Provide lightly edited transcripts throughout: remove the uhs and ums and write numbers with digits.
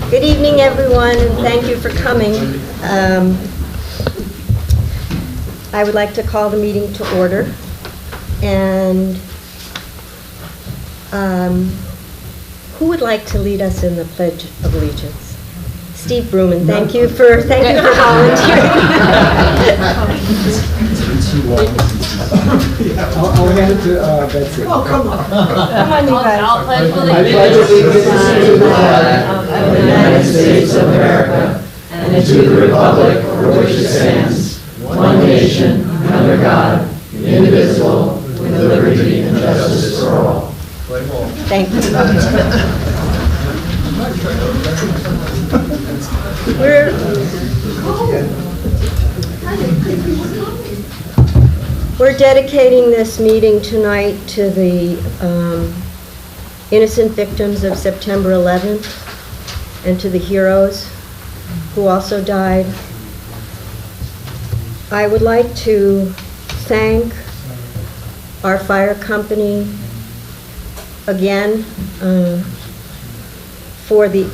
Good evening, everyone, and thank you for coming. I would like to call the meeting to order. And who would like to lead us in the Pledge of Allegiance? Steve Bruman, thank you for volunteering. I'll hand it to Betsy. Oh, come on. Come on, you guys. I'll pledge I pledge allegiance to the flag of the United States of America and to the republic for which it stands, one nation, under God, indivisible, with liberty and justice for all. Thank you. We're dedicating this meeting tonight to the innocent victims of September 11th and to the heroes who also died. I would like to thank our fire company again for the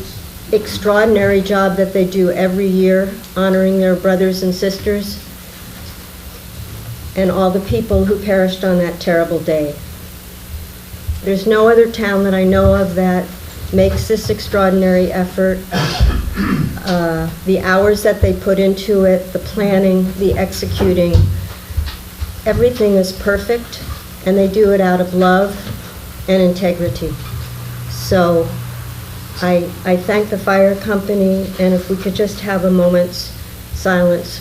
extraordinary job that they do every year honoring their brothers and sisters and all the people who perished on that terrible day. There's no other town that I know of that makes this extraordinary effort. The hours that they put into it, the planning, the executing, everything is perfect, and they do it out of love and integrity. So I thank the fire company, and if we could just have a moment's silence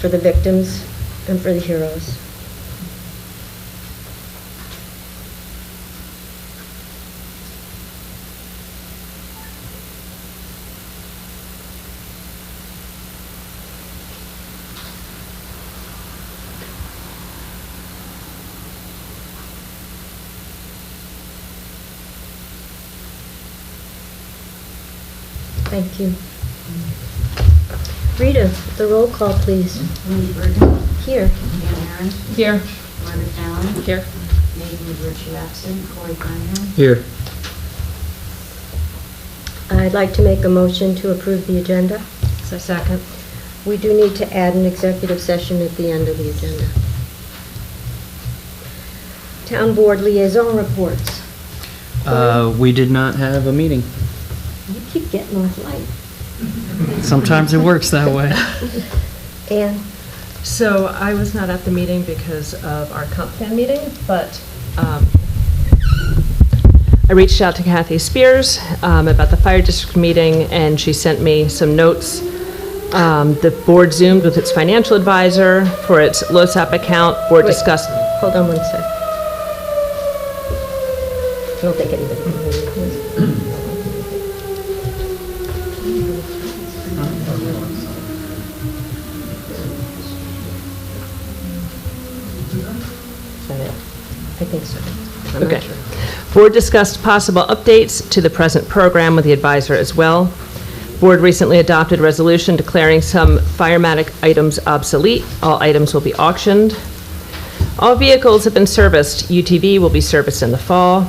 for the victims and for the heroes. Thank you. Rita, the roll call, please. Wendy Burton. Here. Dan Aaron. Here. Margaret Allen. Here. Megan Virtue absent. Corey Cunningham. Here. I'd like to make a motion to approve the agenda. Second. We do need to add an executive session at the end of the agenda. Town Board liaison reports. We did not have a meeting. You keep getting off light. Sometimes it works that way. Ann? So I was not at the meeting because of our comp plan meeting, but I reached out to Kathy Spears about the fire district meeting, and she sent me some notes. The board Zoomed with its financial advisor for its LoSAP account. Board discussed. Hold on one sec. I don't think anybody can hear you. I think so. I'm not Okay. sure. Board discussed possible updates to the present program with the advisor as well. Board recently adopted a resolution declaring some firematic items obsolete. All items will be auctioned. All vehicles have been serviced. UTV will be serviced in the fall.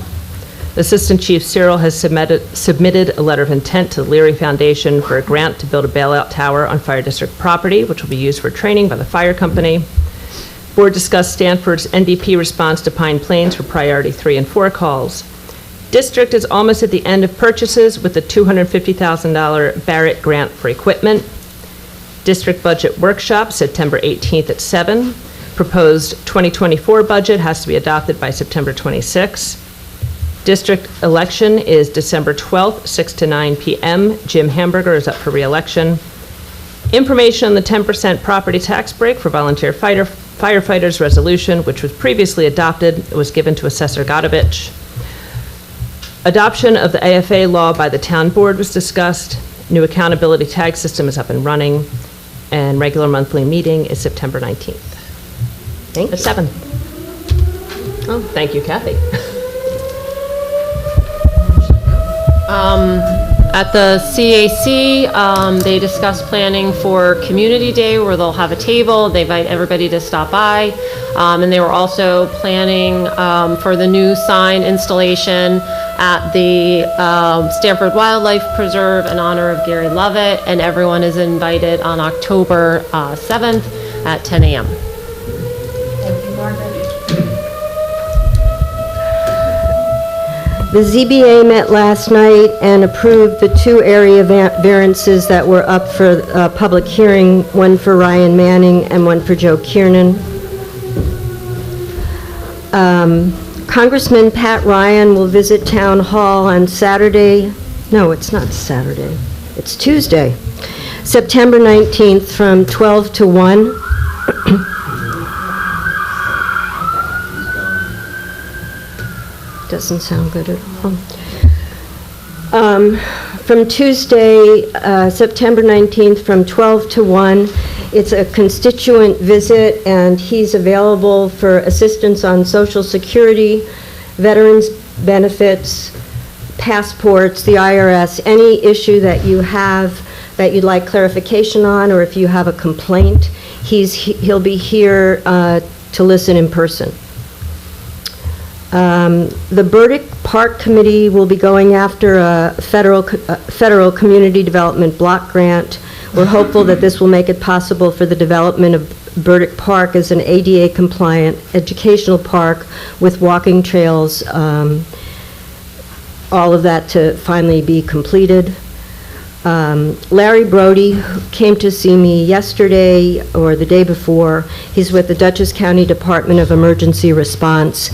Assistant Chief Cyril has submitted a letter of intent to the Leary Foundation for a grant to build a bailout tower on fire district property, which will be used for training by the fire company. Board discussed Stanford's NDP response to Pine Plains for priority 3 and 4 calls. District is almost at the end of purchases with the $250,000 Barrett grant for equipment. District budget workshop, September 18th at 7. Proposed 2024 budget has to be adopted by September 26th. District election is December 12th, 6 to 9 p.m. Jim Hamburger is up for re-election. Information on the 10% property tax break for volunteer firefighters resolution, which was previously adopted, it was given to Assessor Godovich. Adoption of the AFA law by the town board was discussed. New accountability tag system is up and running, and regular monthly meeting is September 19th. Thank you. At 7. Oh, thank you, Kathy. At the CAC, they discussed planning for Community Day, where they'll have a table. They invite everybody to stop by. And they were also planning for the new sign installation at the Stanford Wildlife Preserve in honor of Gary Lovett. And everyone is invited on October 7th at 10 a.m. Thank you, Margaret. The ZBA met last night and approved the 2 area variances that were up for public hearing, one for Ryan Manning and one for Joe Kiernan. Congressman Pat Ryan will visit Town Hall on Saturday. No, it's not Saturday. It's Tuesday, September 19th from 12 to 1. Doesn't sound good at all. From Tuesday, September 19th, from 12 to 1. It's a constituent visit, and he's available for assistance on Social Security, veterans benefits, passports, the IRS, any issue that you have that you'd like clarification on, or if you have a complaint, he'll be here to listen in person. The Burdick Park Committee will be going after a federal community development block grant. We're hopeful that this will make it possible for the development of Burdick Park as an ADA-compliant educational park with walking trails, all of that to finally be completed. Larry Brody came to see me yesterday or the day before. He's with the Dutchess County Department of Emergency Response,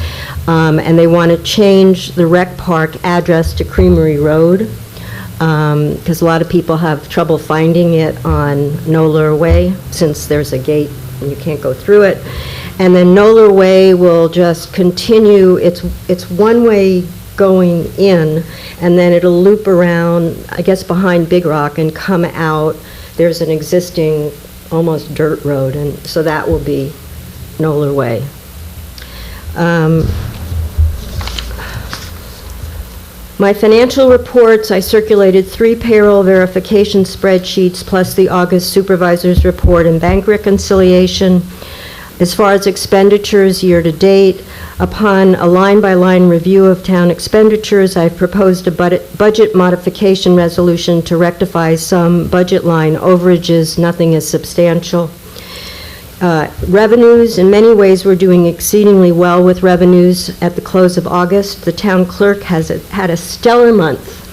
and they want to change the rec park address to Creamery Road, because a lot of people have trouble finding it on Noller Way, since there's a gate and you can't go through it. And then Noller Way will just continue, it's one-way going in, and then it'll loop around, I guess, behind Big Rock and come out. There's an existing almost dirt road, and so that will be Noller Way. My financial reports, I circulated 3 payroll verification spreadsheets plus the August supervisor's report and bank reconciliation. As far as expenditures year-to-date, upon a line-by-line review of town expenditures, I've proposed a budget modification resolution to rectify some budget line overages. Nothing is substantial. Revenues, in many ways, we're doing exceedingly well with revenues at the close of August. The town clerk had a stellar month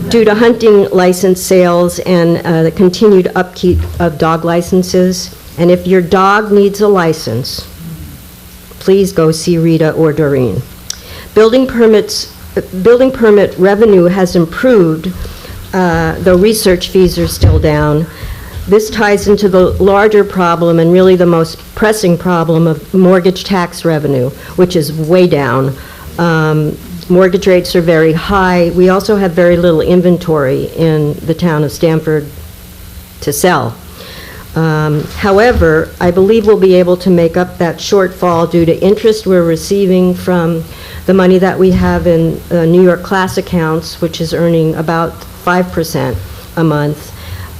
due to hunting license sales and the continued upkeep of dog licenses. And if your dog needs a license, please go see Rita or Doreen. Building permit revenue has improved, though research fees are still down. This ties into the larger problem, and really the most pressing problem, of mortgage tax revenue, which is way down. Mortgage rates are very high. We also have very little inventory in the town of Stanford to sell. However, I believe we'll be able to make up that shortfall due to interest we're receiving from the money that we have in New York class accounts, which is earning about 5% a month,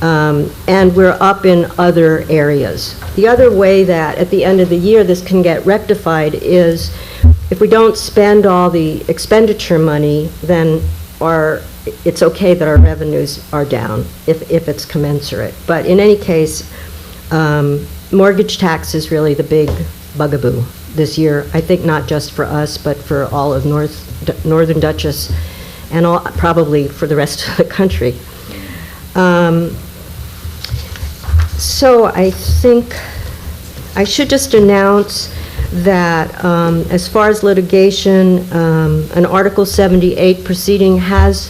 and we're up in other areas. The other way that at the end of the year this can get rectified is if we don't spend all the expenditure money, then it's okay that our revenues are down if it's commensurate. But in any case, mortgage tax is really the big bugaboo this year. I think not just for us, but for all of Northern Dutchess and probably for the rest of the country. So I think I should just announce that as far as litigation, an Article 78 proceeding has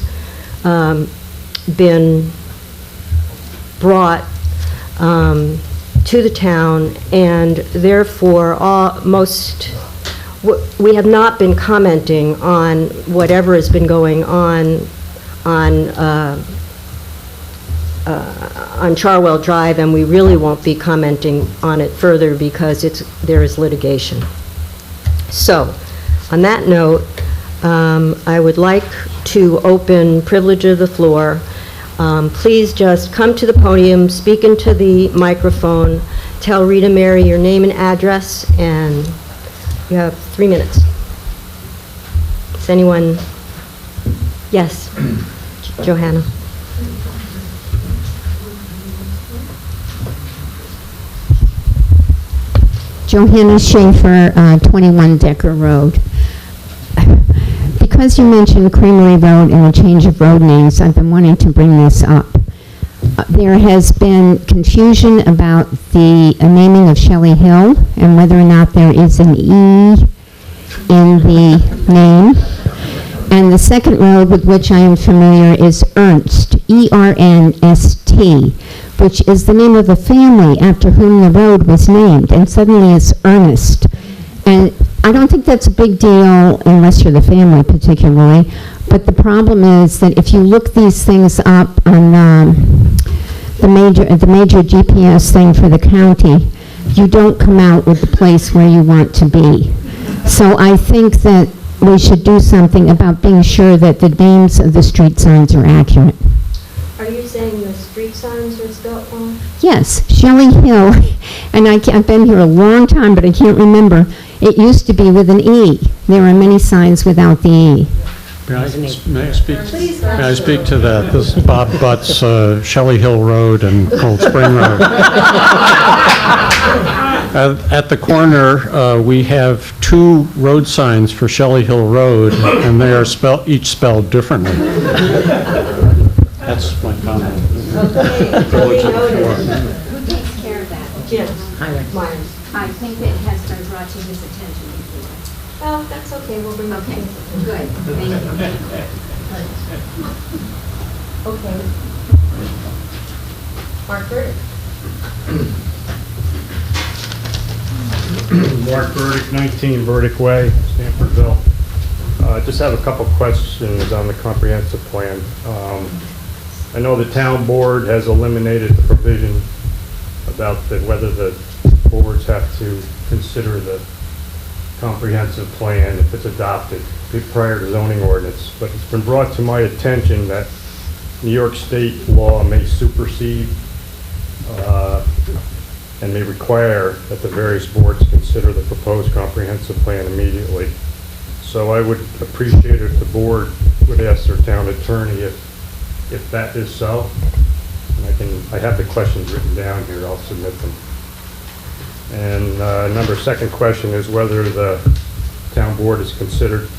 been brought to the town, and therefore we have not been commenting on whatever has been going on Charwell Drive, and we really won't be commenting on it further because there is litigation. So, on that note, I would like to open privilege of the floor. Please just come to the podium, speak into the microphone, tell Rita Mary your name and address, and you have 3 minutes. Is anyone? Yes, Johanna. Johanna Schaefer, 21 Decker Road. Because you mentioned Creamery Road and a change of road names, I've been wanting to bring this up. There has been confusion about the naming of Shelley Hill and whether or not there is an E in the name. And the second road with which I am familiar is Ernst, E-R-N-S-T, which is the name of the family after whom the road was named, and suddenly it's Ernest. And I don't think that's a big deal unless you're the family particularly, but the problem is that if you look these things up on the major GPS thing for the county, you don't come out with the place where you want to be. So I think that we should do something about being sure that the names of the street signs are accurate. Are you saying the street signs are spelled wrong? Yes, Shelley Hill, and I've been here a long time, but I can't remember. It used to be with an E. There are many signs without the E. May I speak to that? This is Bob Butts, Shelley Hill Road and Cold Spring Road. At the corner, we have 2 road signs for Shelley Hill Road, and they are each spelled differently. That's my comment. Okay, duly noted. Who takes care of that? Jim Myers. I think it has been brought to his attention before. Well, that's okay, we'll bring it to Okay, him. good, thank you. Okay. Mark Burdick. Mark Burdick, 19 Burdick Way, Stanfordville. Just have a couple questions on the comprehensive plan. I know the town board has eliminated the provision about whether the boards have to consider the comprehensive plan if it's adopted prior to zoning ordinance, but it's been brought to my attention that New York state law may supersede and may require that the various boards consider the proposed comprehensive plan immediately. So I would appreciate if the board would ask their town attorney if that is so. And I have the questions written down here, I'll submit them. And second question is whether the town board has considered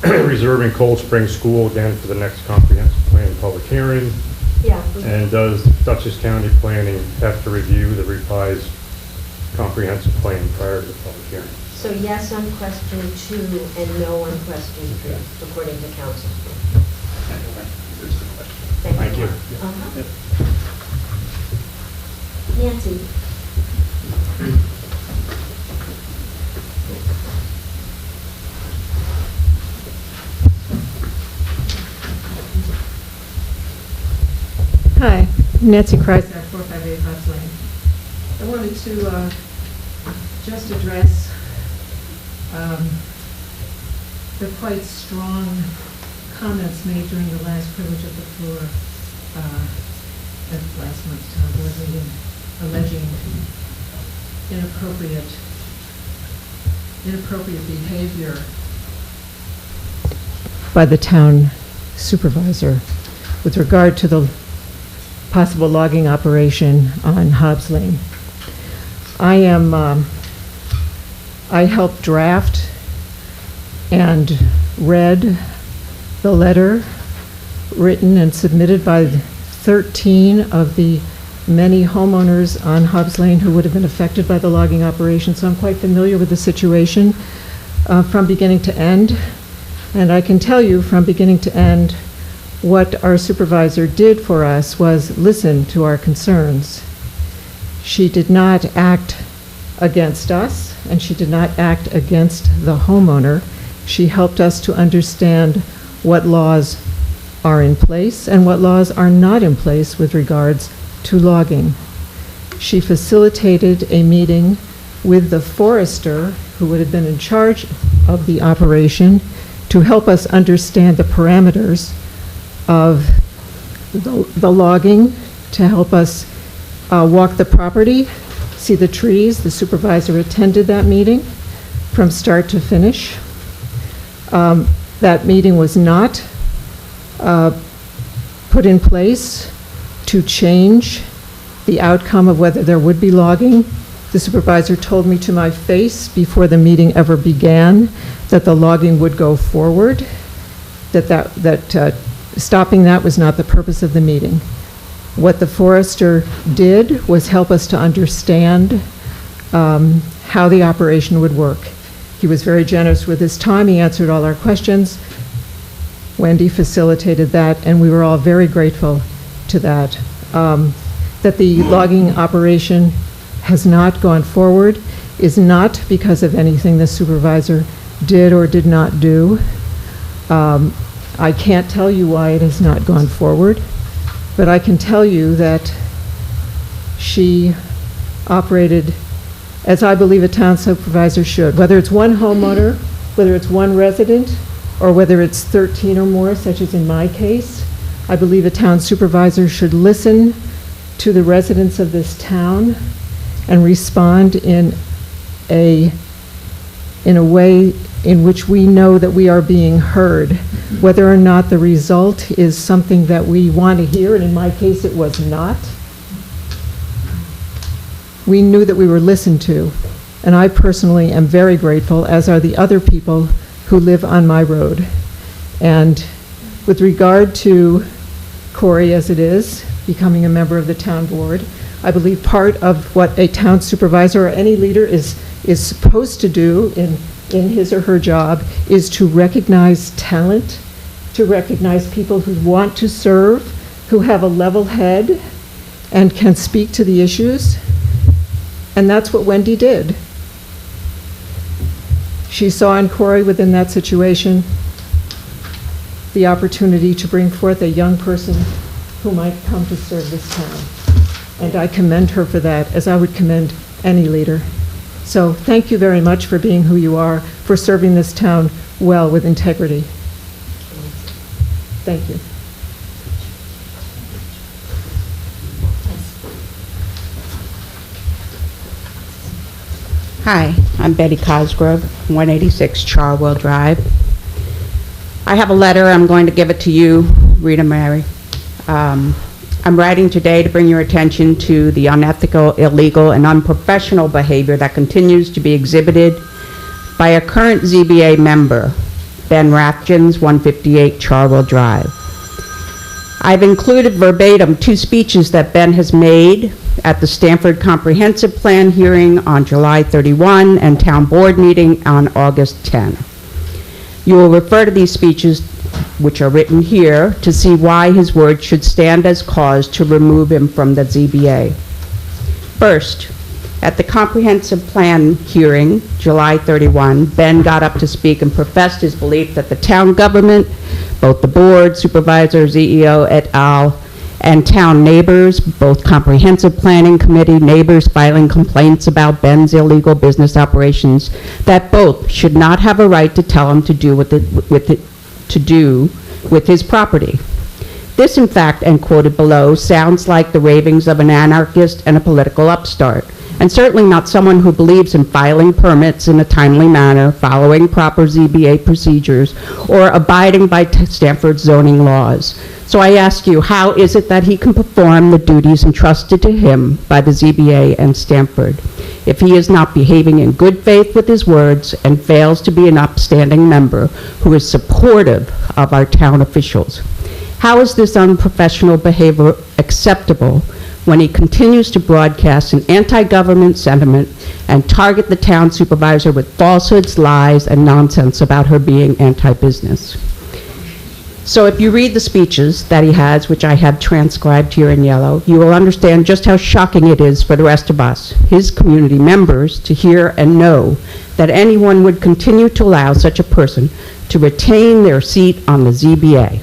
reserving Cold Spring School again for the next comprehensive plan public hearing. Yeah. And does Dutchess County Planning have to review the revised comprehensive plan prior to the public hearing? So yes on question 2 and no on question 3, according to council. Thank you. Nancy. Hi, Nancy Kreisner, 458 Hobbs Lane. I wanted to just address the quite strong comments made during the last privilege of the floor at last month's town board meeting, alleging inappropriate behavior by the town supervisor with regard to the possible logging operation on Hobbs Lane. I helped draft and read the letter written and submitted by 13 of the many homeowners on Hobbs Lane who would have been affected by the logging operation, so I'm quite familiar with the situation from beginning to end. And I can tell you from beginning to end, what our supervisor did for us was listen to our concerns. She did not act against us, and she did not act against the homeowner. She helped us to understand what laws are in place and what laws are not in place with regards to logging. She facilitated a meeting with the forester who would have been in charge of the operation to help us understand the parameters of the logging, to help us walk the property, see the trees. The supervisor attended that meeting from start to finish. That meeting was not put in place to change the outcome of whether there would be logging. The supervisor told me to my face before the meeting ever began that the logging would go forward, that stopping that was not the purpose of the meeting. What the forester did was help us to understand how the operation would work. He was very generous with his time. He answered all our questions. Wendy facilitated that, and we were all very grateful to that. That the logging operation has not gone forward is not because of anything the supervisor did or did not do. I can't tell you why it has not gone forward, but I can tell you that she operated as I believe a town supervisor should. Whether it's one homeowner, whether it's one resident, or whether it's 13 or more, such as in my case, I believe a town supervisor should listen to the residents of this town and respond in a way in which we know that we are being heard. Whether or not the result is something that we want to hear, and in my case it was not, we knew that we were listened to. And I personally am very grateful, as are the other people who live on my road. And with regard to Corey, as it is, becoming a member of the town board, I believe part of what a town supervisor or any leader is supposed to do in his or her job is to recognize talent, to recognize people who want to serve, who have a level head and can speak to the issues. And that's what Wendy did. She saw in Corey, within that situation, the opportunity to bring forth a young person who might come to serve this town. And I commend her for that, as I would commend any leader. So thank you very much for being who you are, for serving this town well with integrity. Thank you. Hi, I'm Betty Cosgrove, 186 Charwell Drive. I have a letter. I'm going to give it to you, Rita Mary. I'm writing today to bring your attention to the unethical, illegal, and unprofessional behavior that continues to be exhibited by a current ZBA member, Ben Rathjens, 158 Charwell Drive. I've included verbatim 2 speeches that Ben has made at the Stanford Comprehensive Plan hearing on July 31 and Town Board meeting on August 10. You will refer to these speeches, which are written here, to see why his words should stand as cause to remove him from the ZBA. First, at the Comprehensive Plan hearing, July 31, Ben got up to speak and professed his belief that the town government, both the board, supervisor, CEO, et al., and town neighbors, both comprehensive planning committee, neighbors filing complaints about Ben's illegal business operations, that both should not have a right to tell him to do with his property. This, in fact, and quoted below, sounds like the ravings of an anarchist and a political upstart, and certainly not someone who believes in filing permits in a timely manner, following proper ZBA procedures, or abiding by Stanford zoning laws. So I ask you, how is it that he can perform the duties entrusted to him by the ZBA and Stanford if he is not behaving in good faith with his words and fails to be an upstanding member who is supportive of our town officials? How is this unprofessional behavior acceptable when he continues to broadcast an anti-government sentiment and target the town supervisor with falsehoods, lies, and nonsense about her being anti-business? So if you read the speeches that he has, which I have transcribed here in yellow, you will understand just how shocking it is for the rest of us, his community members, to hear and know that anyone would continue to allow such a person to retain their seat on the ZBA.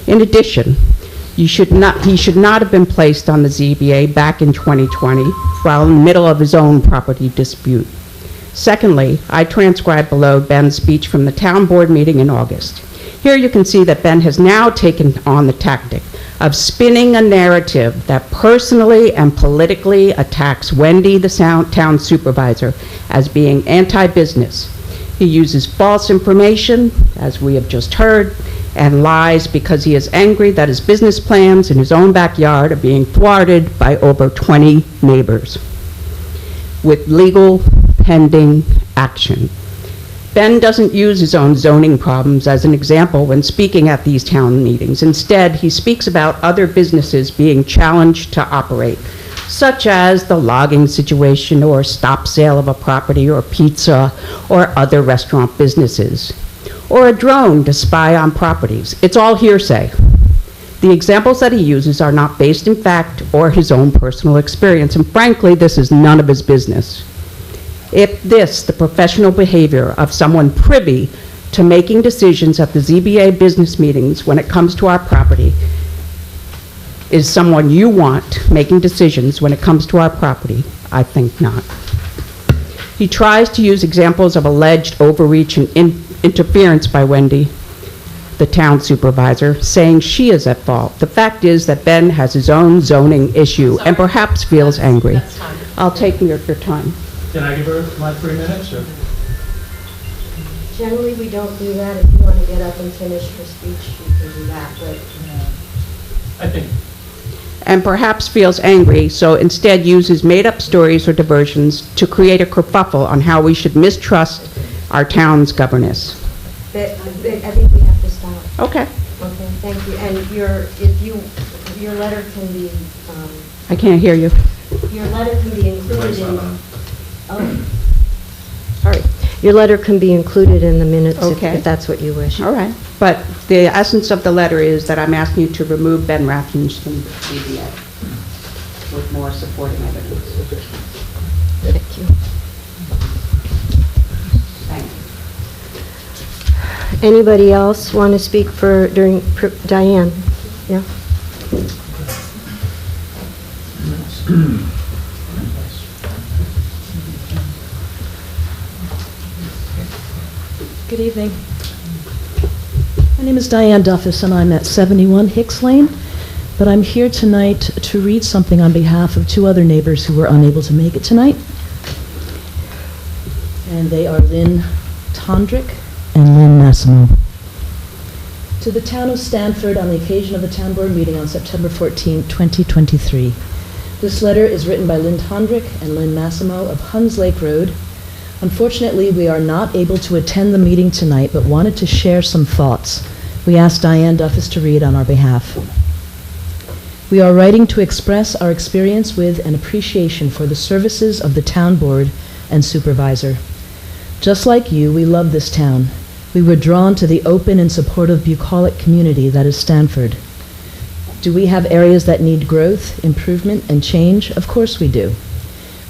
In addition, he should not have been placed on the ZBA back in 2020 while in the middle of his own property dispute. Secondly, I transcribed below Ben's speech from the town board meeting in August. Here you can see that Ben has now taken on the tactic of spinning a narrative that personally and politically attacks Wendy, the town supervisor, as being anti-business. He uses false information, as we have just heard, and lies because he is angry that his business plans in his own backyard are being thwarted by over 20 neighbors with legal pending action. Ben doesn't use his own zoning problems as an example when speaking at these town meetings. Instead, he speaks about other businesses being challenged to operate, such as the logging situation or stop sale of a property or pizza or other restaurant businesses, or a drone to spy on properties. It's all hearsay. The examples that he uses are not based in fact or his own personal experience, and frankly, this is none of his business. If this, the professional behavior of someone privy to making decisions at the ZBA business meetings when it comes to our property, is someone you want making decisions when it comes to our property, I think not. He tries to use examples of alleged overreach and interference by Wendy, the town supervisor, saying she is at fault. The fact is that Ben has his own zoning issue and perhaps feels angry. I'll take your time. Can I give her my 3 minutes, or? Generally, we don't do that. If you want to get up and finish your speech, you can do that, but... I think. And perhaps feels angry, so instead uses made-up stories or diversions to create a kerfuffle on how we should mistrust our town's governance. I think we have to stop. Okay. Okay, thank you. And your letter can be... I can't hear you. Your letter can be included in... Oh, sorry. Your letter can be included in the minutes if that's what you wish. All right. But the essence of the letter is that I'm asking you to remove Ben Rathens from ZBA with more supporting evidence. Thank you. Thank you. Anybody else want to speak Diane? Yeah? Good evening. My name is Diane Duffus, and I'm at 71 Hicks Lane, but I'm here tonight to read something on behalf of 2 other neighbors who were unable to make it tonight. And they are Lynn Tondrick and Lynn Massimo. To the town of Stanford on the occasion of the town board meeting on September 14, 2023. This letter is written by Lynn Tondrick and Lynn Massimo of Huns Lake Road. Unfortunately, we are not able to attend the meeting tonight, but wanted to share some thoughts. We asked Diane Duffus to read on our behalf. We are writing to express our experience with and appreciation for the services of the town board and supervisor. Just like you, we love this town. We were drawn to the open and supportive bucolic community that is Stanford. Do we have areas that need growth, improvement, and change? Of course we do.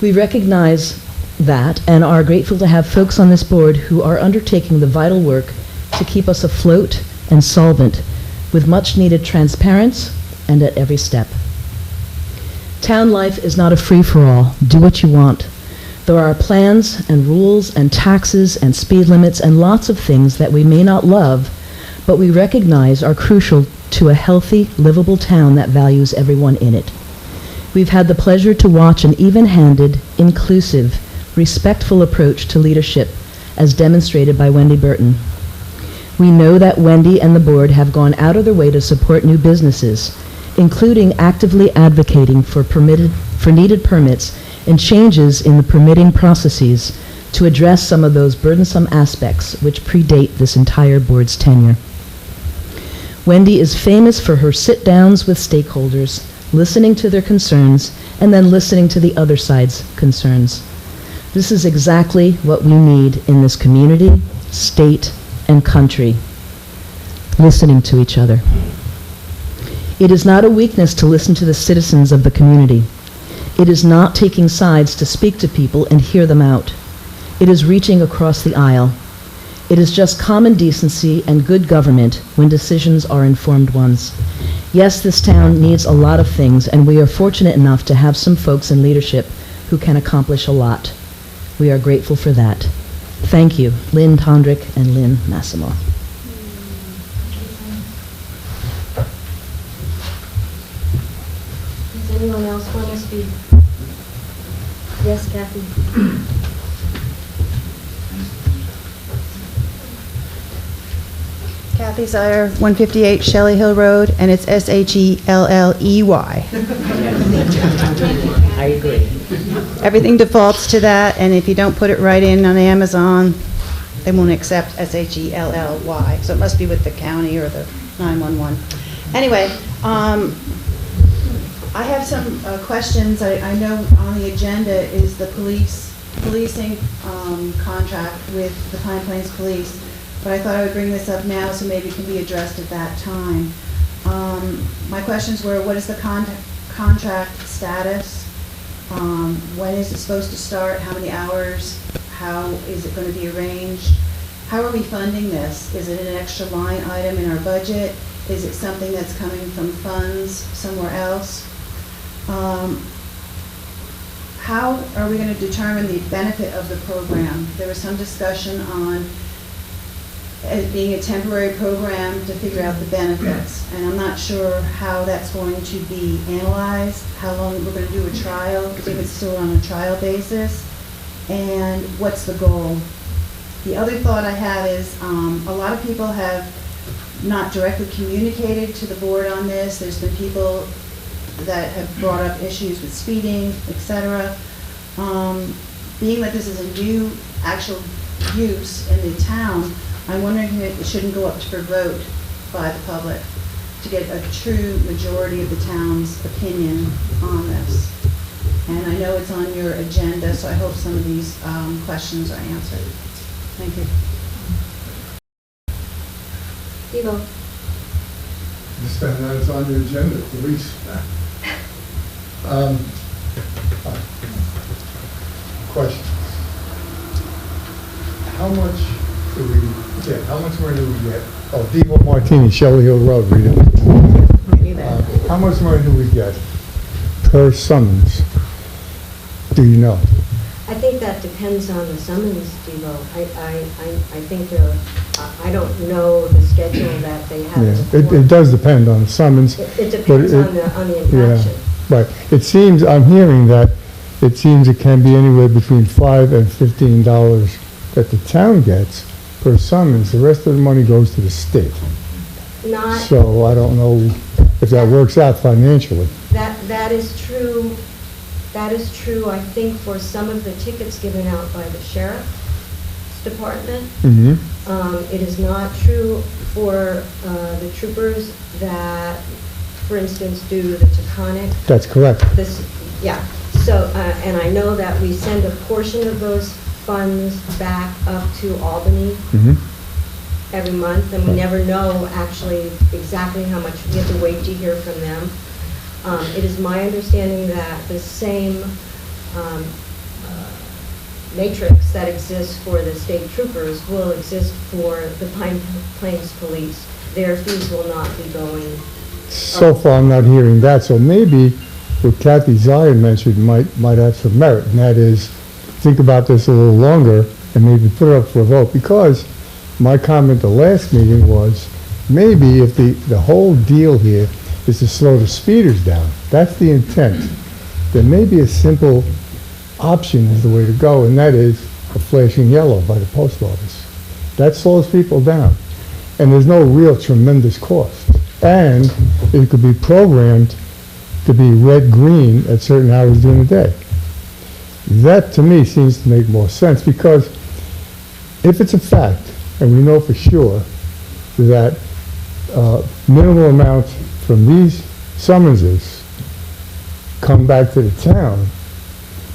We recognize that and are grateful to have folks on this board who are undertaking the vital work to keep us afloat and solvent with much needed transparency and at every step. Town life is not a free-for-all. Do what you want. There are plans and rules and taxes and speed limits and lots of things that we may not love, but we recognize are crucial to a healthy, livable town that values everyone in it. We've had the pleasure to watch an even-handed, inclusive, respectful approach to leadership as demonstrated by Wendy Burton. We know that Wendy and the board have gone out of their way to support new businesses, including actively advocating for needed permits and changes in the permitting processes to address some of those burdensome aspects which predate this entire board's tenure. Wendy is famous for her sit-downs with stakeholders, listening to their concerns, and then listening to the other side's concerns. This is exactly what we need in this community, state, and country. Listening to each other. It is not a weakness to listen to the citizens of the community. It is not taking sides to speak to people and hear them out. It is reaching across the aisle. It is just common decency and good government when decisions are informed ones. Yes, this town needs a lot of things, and we are fortunate enough to have some folks in leadership who can accomplish a lot. We are grateful for that. Thank you, Lynn Tondrick and Lynn Massimo. Does anyone else want to speak? Yes, Kathy? Kathy Zier, 158 Shelley Hill Road, and it's Shelley. I agree. Everything defaults to that, and if you don't put it right in on Amazon, they won't accept Shelley. So it must be with the county or the 911. Anyway, I have some questions. I know on the agenda is the policing contract with the Pine Plains Police, but I thought I would bring this up now so maybe it can be addressed at that time. My questions were, what is the contract status? When is it supposed to start? How many hours? How is it going to be arranged? How are we funding this? Is it an extra line item in our budget? Is it something that's coming from funds somewhere else? How are we going to determine the benefit of the program? There was some discussion on it being a temporary program to figure out the benefits, and I'm not sure how that's going to be analyzed, how long we're going to do a trial, if it's still on a trial basis, and what's the goal. The other thought I have is a lot of people have not directly communicated to the board on this. There's been people that have brought up issues with speeding, etc. Being that this is a new actual use in the town, I'm wondering if it shouldn't go up for vote by the public to get a true majority of the town's opinion on this. And I know it's on your agenda, so I hope some of these questions are answered. Thank you. Evo. Understand that it's on your agenda, police. Questions. How much do we get? How much money do we get? Oh, Debo Martini, Shelley Hill Road, read it. How much money do we get per summons? Do you know? I think that depends on the summons, Devo. I think I don't know the schedule that they have. Yeah, it does depend on the summons. It depends on the infraction. Yeah, right. It seems, I'm hearing that it seems it can be anywhere between $5 and $15 that the town gets per summons. The rest of the money goes to the state. So I don't know if that works out financially. That is true. That is true, I think, for some of the tickets given out by the sheriff's department. Mm-hmm. It is not true for the troopers that, for instance, do the Taconic. That's correct. Yeah. So, and I know that we send a portion of those funds back up to Albany every month, and we never know actually exactly how much. We have to wait to hear from them. It is my understanding that the same matrix that exists for the state troopers will exist for the Pine Plains Police. Their fees will not be going. So far, I'm not hearing that. So maybe what Kathy Zion mentioned might have some merit, and that is think about this a little longer and maybe put it up for a vote. Because my comment the last meeting was maybe if the whole deal here is to slow the speeders down, that's the intent, then maybe a simple option is the way to go, and that is a flashing yellow by the post office. That slows people down, and there's no real tremendous cost. And it could be programmed to be red-green at certain hours during the day. That, to me, seems to make more sense, because if it's a fact, and we know for sure that minimal amount from these summonses come back to the town,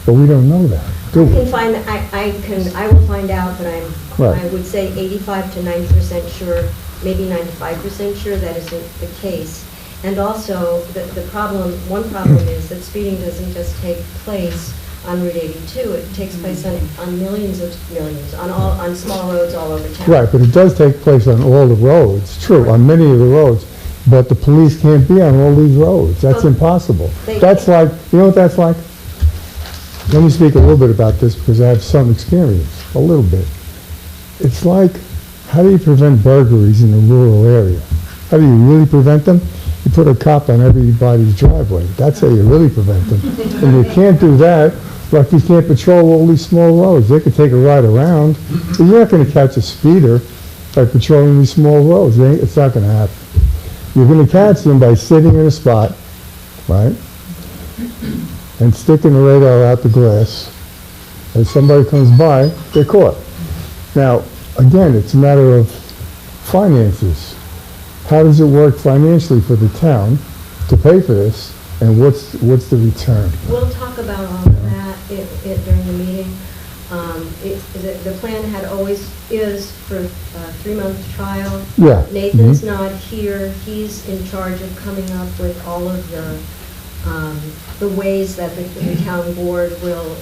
but we don't know that, do we? I will find out, but I would say 85 to 90% sure, maybe 95% sure that isn't the case. And also, one problem is that speeding doesn't just take place on Route 82. It takes place on millions, on small roads all over town. Right, but it does take place on all the roads, true, on many of the roads. But the police can't be on all these roads. That's impossible. That's like, you know what that's like? let me speak a little bit about this because I have some experience, a little bit. It's like, how do you prevent burglaries in a rural area? How do you really prevent them? You put a cop on everybody's driveway. That's how you really prevent them. And you can't do that, like you can't patrol all these small roads. They could take a ride around, but you're not going to catch a speeder by patrolling these small roads. It's not going to happen. You're going to catch them by sitting in a spot, right, and sticking the radar out the glass. As somebody comes by, they're caught. Now, again, it's a matter of finances. How does it work financially for the town to pay for this, and what's the return? We'll talk about all of that during the meeting. The plan had always is for a 3-month trial. Yeah. Nathan's not here. He's in charge of coming up with all of the ways that the town board will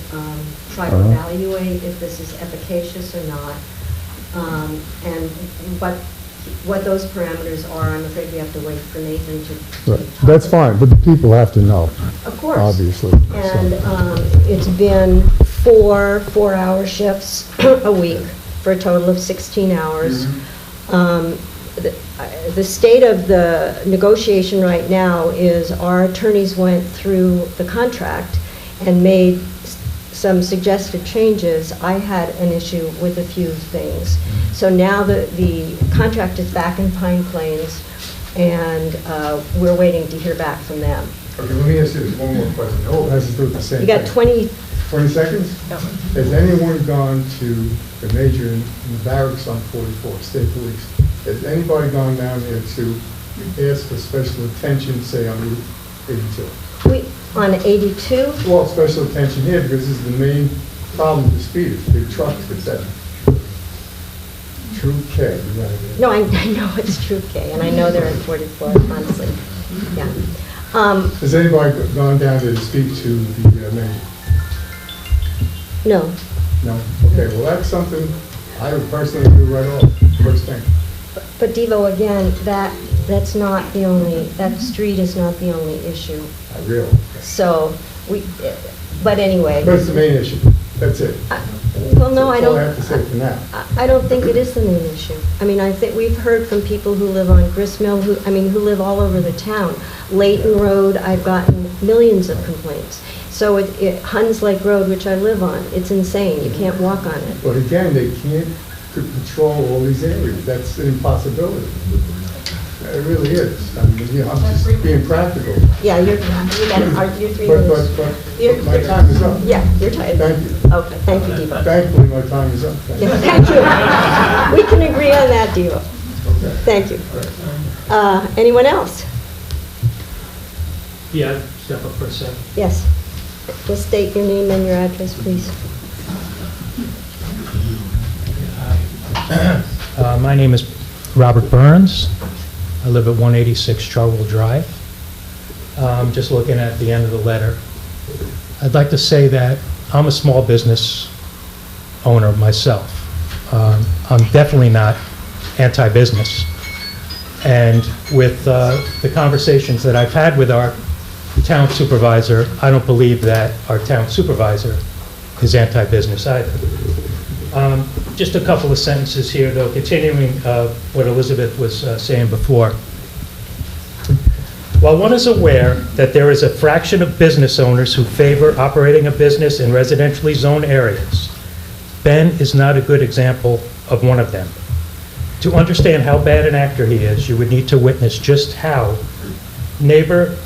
try to evaluate if this is efficacious or not. And what those parameters are, I'm afraid we have to wait for Nathan to Right. That's fine, but the people have to know. Of course. Obviously. And it's been 4 4-hour shifts a week for a total of 16 hours. The state of the negotiation right now is our attorneys went through the contract and made some suggested changes. I had an issue with a few things. So now the contract is back in Pine Plains, and we're waiting to hear back from them. Okay, let me ask you this one more question. Oh, it has to do with the same You got 20 seconds? No. Has anyone gone to the major in the barracks on 44, State Police? Has anybody gone down there to ask for special attention, say on Route 82? On 82? Well, special attention here because this is the main problem with the speeders, big trucks, etc. True K. No, I know it's True K, and I know they're in 44, honestly. Yeah. Has anybody gone down there to speak to the major? No. No? Okay, well, that's something I would personally do right off, first thing. But Devo, again, that's not the only, that street is not the only issue. Really? So, but anyway. But it's the main issue. That's it. Well, no, I That's all don't. I have to say for now. I don't think it is the main issue. I mean, I think we've heard from people who live on Gristmill, who live all over the town. Layton Road, I've gotten millions of complaints. So Huns Lake Road, which I live on, it's insane. You can't walk on it. But again, they can't control all these areas. That's an impossibility. It really is. I mean, I'm just being practical. Yeah, you're 3 But minutes. my time is up. Yeah, you're tired. Thank you. Okay, thank you, Devo. Thankfully, my time is up. Thank you. Yeah, thank you. We can agree on that, Devo. Okay. Thank you. Anyone else? Yeah, step up for a second. Yes. Just state your name and your address, please. My name is Robert Burns. I live at 186 Charwell Drive. Just looking at the end of the letter, I'd like to say that I'm a small business owner myself. I'm definitely not anti-business. And with the conversations that I've had with our town supervisor, I don't believe that our town supervisor is anti-business either. Just a couple of sentences here, though, continuing what Elizabeth was saying before. While one is aware that there is a fraction of business owners who favor operating a business in residentially zoned areas, Ben is not a good example of one of them. To understand how bad an actor he is, you would need to witness just how neighborhood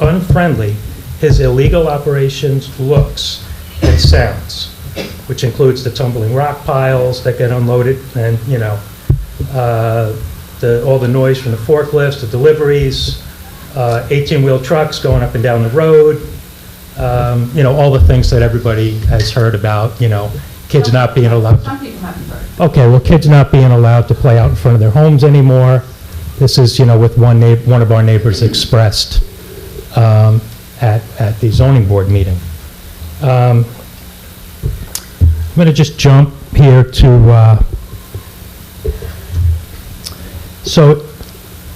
unfriendly his illegal operations looks and sounds, which includes the tumbling rock piles that get unloaded and, you know, all the noise from the forklifts, the deliveries, 18-wheel trucks going up and down the road, you know, all the things that everybody has heard about, you know, kids not being allowed. Some people haven't heard. Okay, well, kids not being allowed to play out in front of their homes anymore. This is, you know, with one of our neighbors expressed at the zoning board meeting. I'm going to just jump here to, so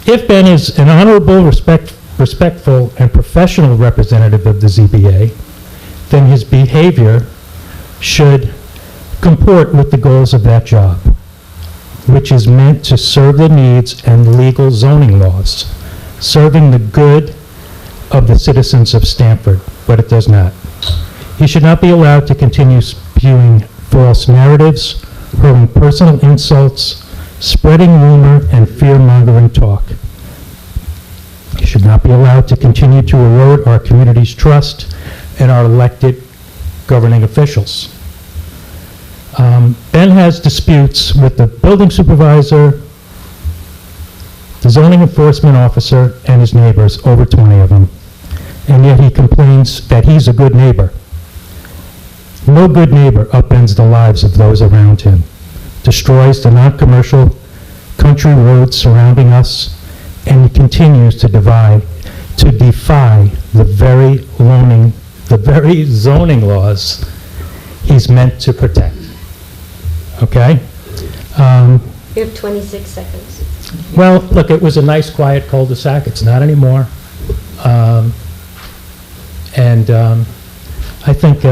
if Ben is an honorable, respectful, and professional representative of the ZBA, then his behavior should comport with the goals of that job, which is meant to serve the needs and legal zoning laws, serving the good of the citizens of Stanford, but it does not. He should not be allowed to continue spewing false narratives, hurling personal insults, spreading rumor and fear-mongering talk. He should not be allowed to continue to erode our community's trust in our elected governing officials. Ben has disputes with the building supervisor, the zoning enforcement officer, and his neighbors, over 20 of them. And yet he complains that he's a good neighbor. No good neighbor upends the lives of those around him, destroys the non-commercial country roads surrounding us, and he continues to defy the very zoning laws he's meant to protect. Okay? You have 26 seconds. Well, look, it was a nice, quiet cul-de-sac. It's not anymore. I think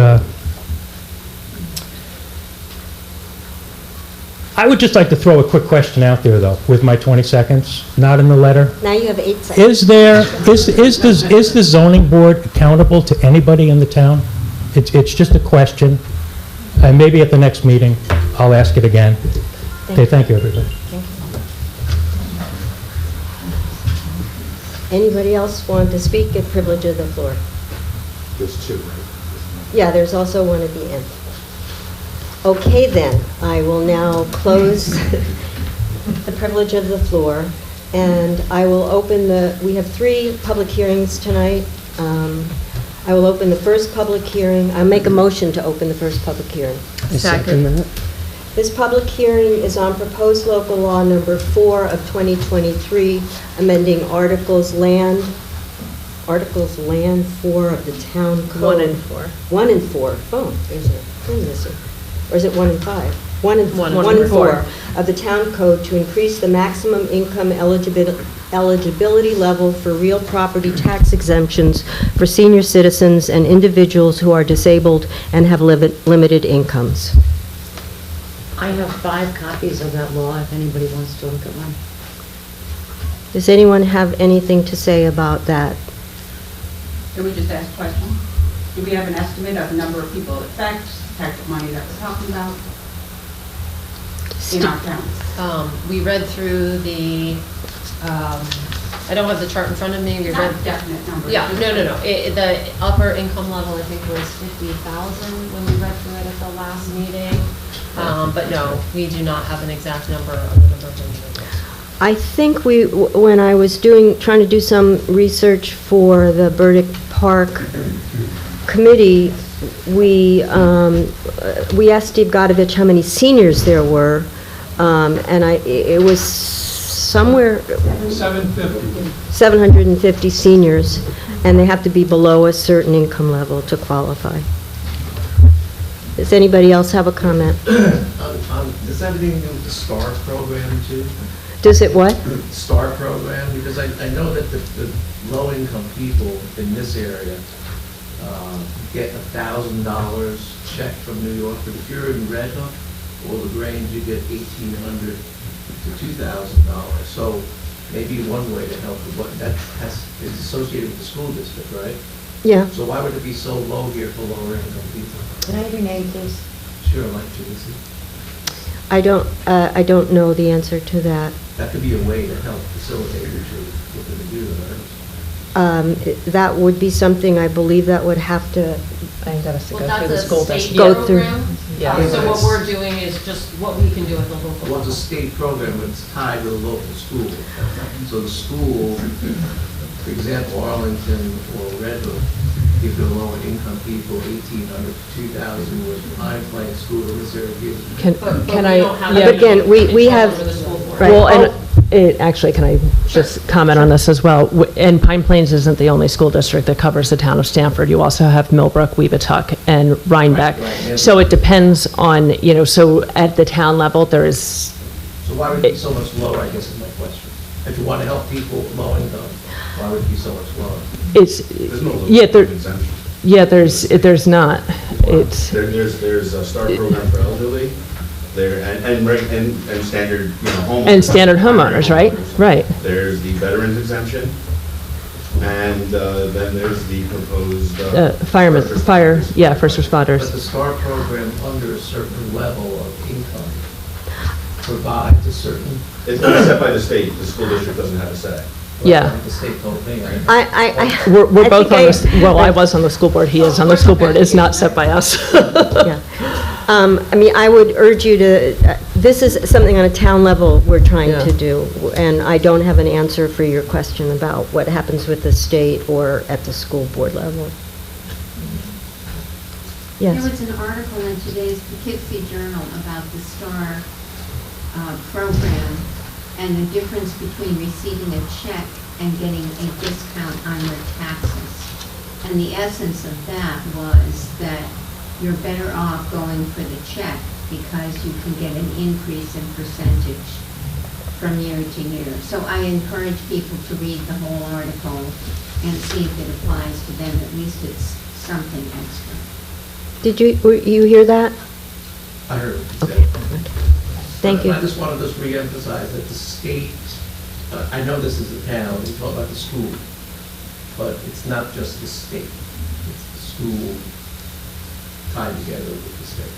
I would just like to throw a quick question out there, though, with my 20 seconds, not in the letter. Now you have 8 seconds. Is the zoning board accountable to anybody in the town? It's just a question, and maybe at the next meeting, I'll ask it again. Okay, thank you, everybody. Anybody else want to speak at privilege of the floor? There's 2, right? Yeah, there's also one at the end. Okay, then, I will now close the privilege of the floor, and I will open we have 3 public hearings tonight. I will open the first public hearing. I'll make a motion to open the first public hearing. Second. This public hearing is on proposed local law number 4 of 2023, amending Articles Land 4 of the Town Code. 1 and 4. 1 and 4. Oh, there's a thing missing. Or is it 1 and 5? 1 and 1 and 4 of the Town Code to increase the maximum income eligibility level for real property tax exemptions for senior citizens and individuals who are disabled and have limited incomes. I have 5 copies of that law, if anybody wants to look at one. Does anyone have anything to say about that? Can we just ask a question? Do we have an estimate of the number of people it affects, the type of money that we're talking about in our town? We read through the, I don't have the chart in front of me. We Not read definite numbers. Yeah, no. The upper income level, I think, was 50,000 when we read through it at the last meeting. But no, we do not have an exact number of the number of individuals. I think when I was trying to do some research for the Burdick Park Committee, we asked Steve Godovich how many seniors there were, and it was somewhere 750 seniors, and they have to be below a certain income level to qualify. Does anybody else have a comment? Does that have anything to do with the STAR program too? Does it what? STAR program, because I know that the low-income people in this area get $1,000 check from New York, but if you're in Red Hook or LaGrange, you get $1,800 to $2,000. So maybe one way to help with what that is associated with the school district, right? Yeah. So why would it be so low here for lower-income people? Can I have your name, please? Sure, like Teresa. I don't know the answer to that. That could be a way to help facilitate what you're looking to do, right? That would be something, I believe that would have to I think that has to Well, go through that's the a school state district. Go through. program. Yeah. So what we're doing is just what we can do at the local Well, level. it's a state program, but it's tied to the local school. So the school, for example, Arlington or Red Hook, give the lower income people $1,800 to $2,000, whereas Pine Plain School in this area gives. Can I? we don't have Yeah. any Again, we have, control over the school board. right. Well, and actually, can I just comment on this as well? And Pine Plains isn't the only school district that covers the town of Stanford. You also have Millbrook, Weebatuck, and Rhinebeck. Right. So it depends on, so at the town level, there is, So why would it be so much lower, I guess is my question. If you want to help people low income, why would it be so much lower? It's, there's not. It's, There's a STAR program for elderly, there, and standard, homeowners. and standard homeowners, right? Right. There's the veterans exemption, and then there's the proposed. Firemen, first responders. But the STAR program, under a certain level of income, provides a certain. It's set by the state, the school district doesn't have a say. Yeah. The state told me, right? We're I both think on I was on the school board, he is on the school board, it's not set by us. Yeah. I mean, I would urge you to, this is something on a town level we're trying to do, and I don't have an answer for your question about what happens with the state or at the school board level. Yes. There was an article in today's Poughkeepsie Journal about the STAR program and the difference between receiving a check and getting a discount on your taxes. And the essence of that was that you're better off going for the check because you can get an increase in percentage from year to year. So I encourage people to read the whole article and see if it applies to them. At least it's something extra. Did you hear that? I heard what you Okay. said. Thank you. I just want to reemphasize that the state, I know this is the town, we talk about the school, but it's not just the state. It's the school tied together with the state.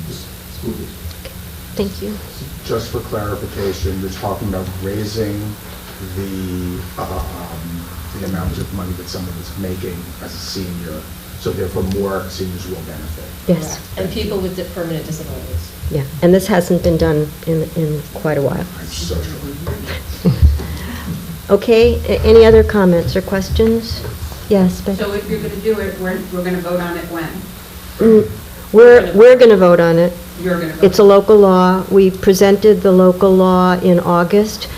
The school district. Thank you. Just for clarification, you're talking about raising the amount of money that someone is making as a senior, so therefore more seniors will benefit. Yes. And people with permanent disabilities. Yeah, and this hasn't been done in quite a while. I'm so Okay, any other comments or questions? Yes, Becky? So if you're going to do it, we're going to vote on it when? We're going to vote on it. You're going to vote. It's a local law. We presented the local law in August,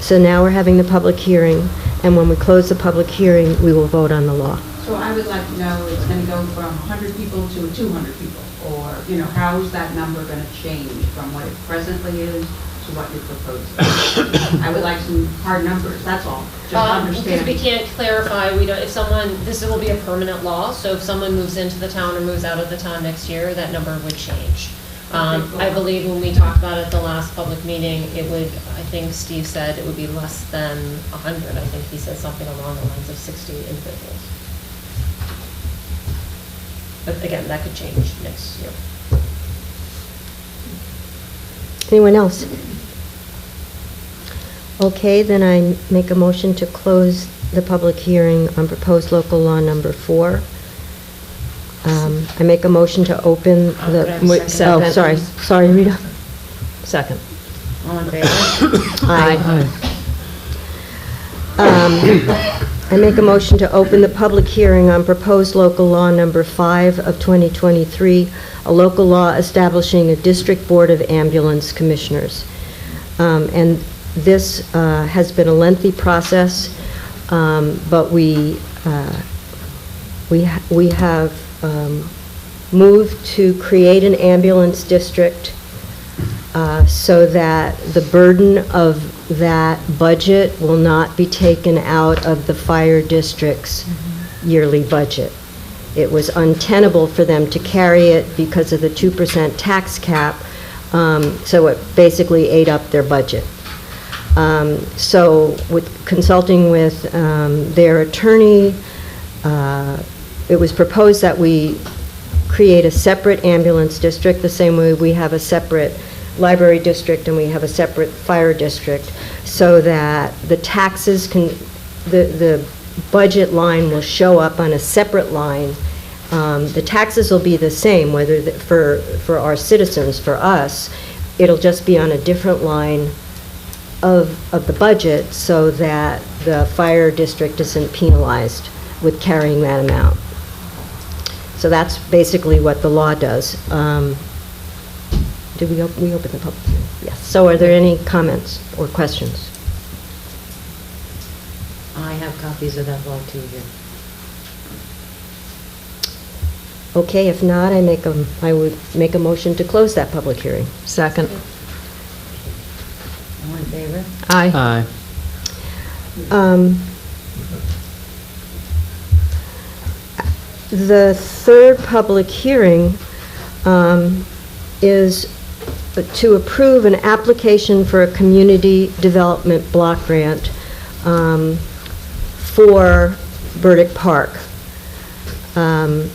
so now we're having the public hearing, and when we close the public hearing, we will vote on the law. So I would like to know, it's going to go from 100 people to 200 people? Or, how is that number going to change from what it presently is to what you're proposing? I would like some hard numbers, that's all, just understand. Because we can't clarify, this will be a permanent law, so if someone moves into the town or moves out of the town next year, that number would change. I believe when we talked about it at the last public meeting, it would, I think Steve said it would be less than 100. I think he said something along the lines of 60 individuals. But again, that could change next year. Anyone else? Okay, then I make a motion to close the public hearing on proposed local law number 4. I make a motion to open Second. Sorry, Rita. Second. All in favor? Aye. I make a motion to open the public hearing on proposed local law number 5 of 2023, a local law establishing a district board of ambulance commissioners. And this has been a lengthy process, but we have moved to create an ambulance district so that the burden of that budget will not be taken out of the fire district's yearly budget. It was untenable for them to carry it because of the 2% tax cap, so it basically ate up their budget. So with consulting with their attorney, it was proposed that we create a separate ambulance district, the same way we have a separate library district and we have a separate fire district, so that the taxes the budget line will show up on a separate line. The taxes will be the same, whether for our citizens, for us, it'll just be on a different line of the budget, so that the fire district isn't penalized with carrying that amount. So that's basically what the law does. Did we open the public hearing? Yes. So are there any comments or questions? I have copies of that law too here. Okay, if not, I would make a motion to close that public hearing. Second. All in favor? Aye. The third public hearing is to approve an application for a community development block grant for Burdick Park. The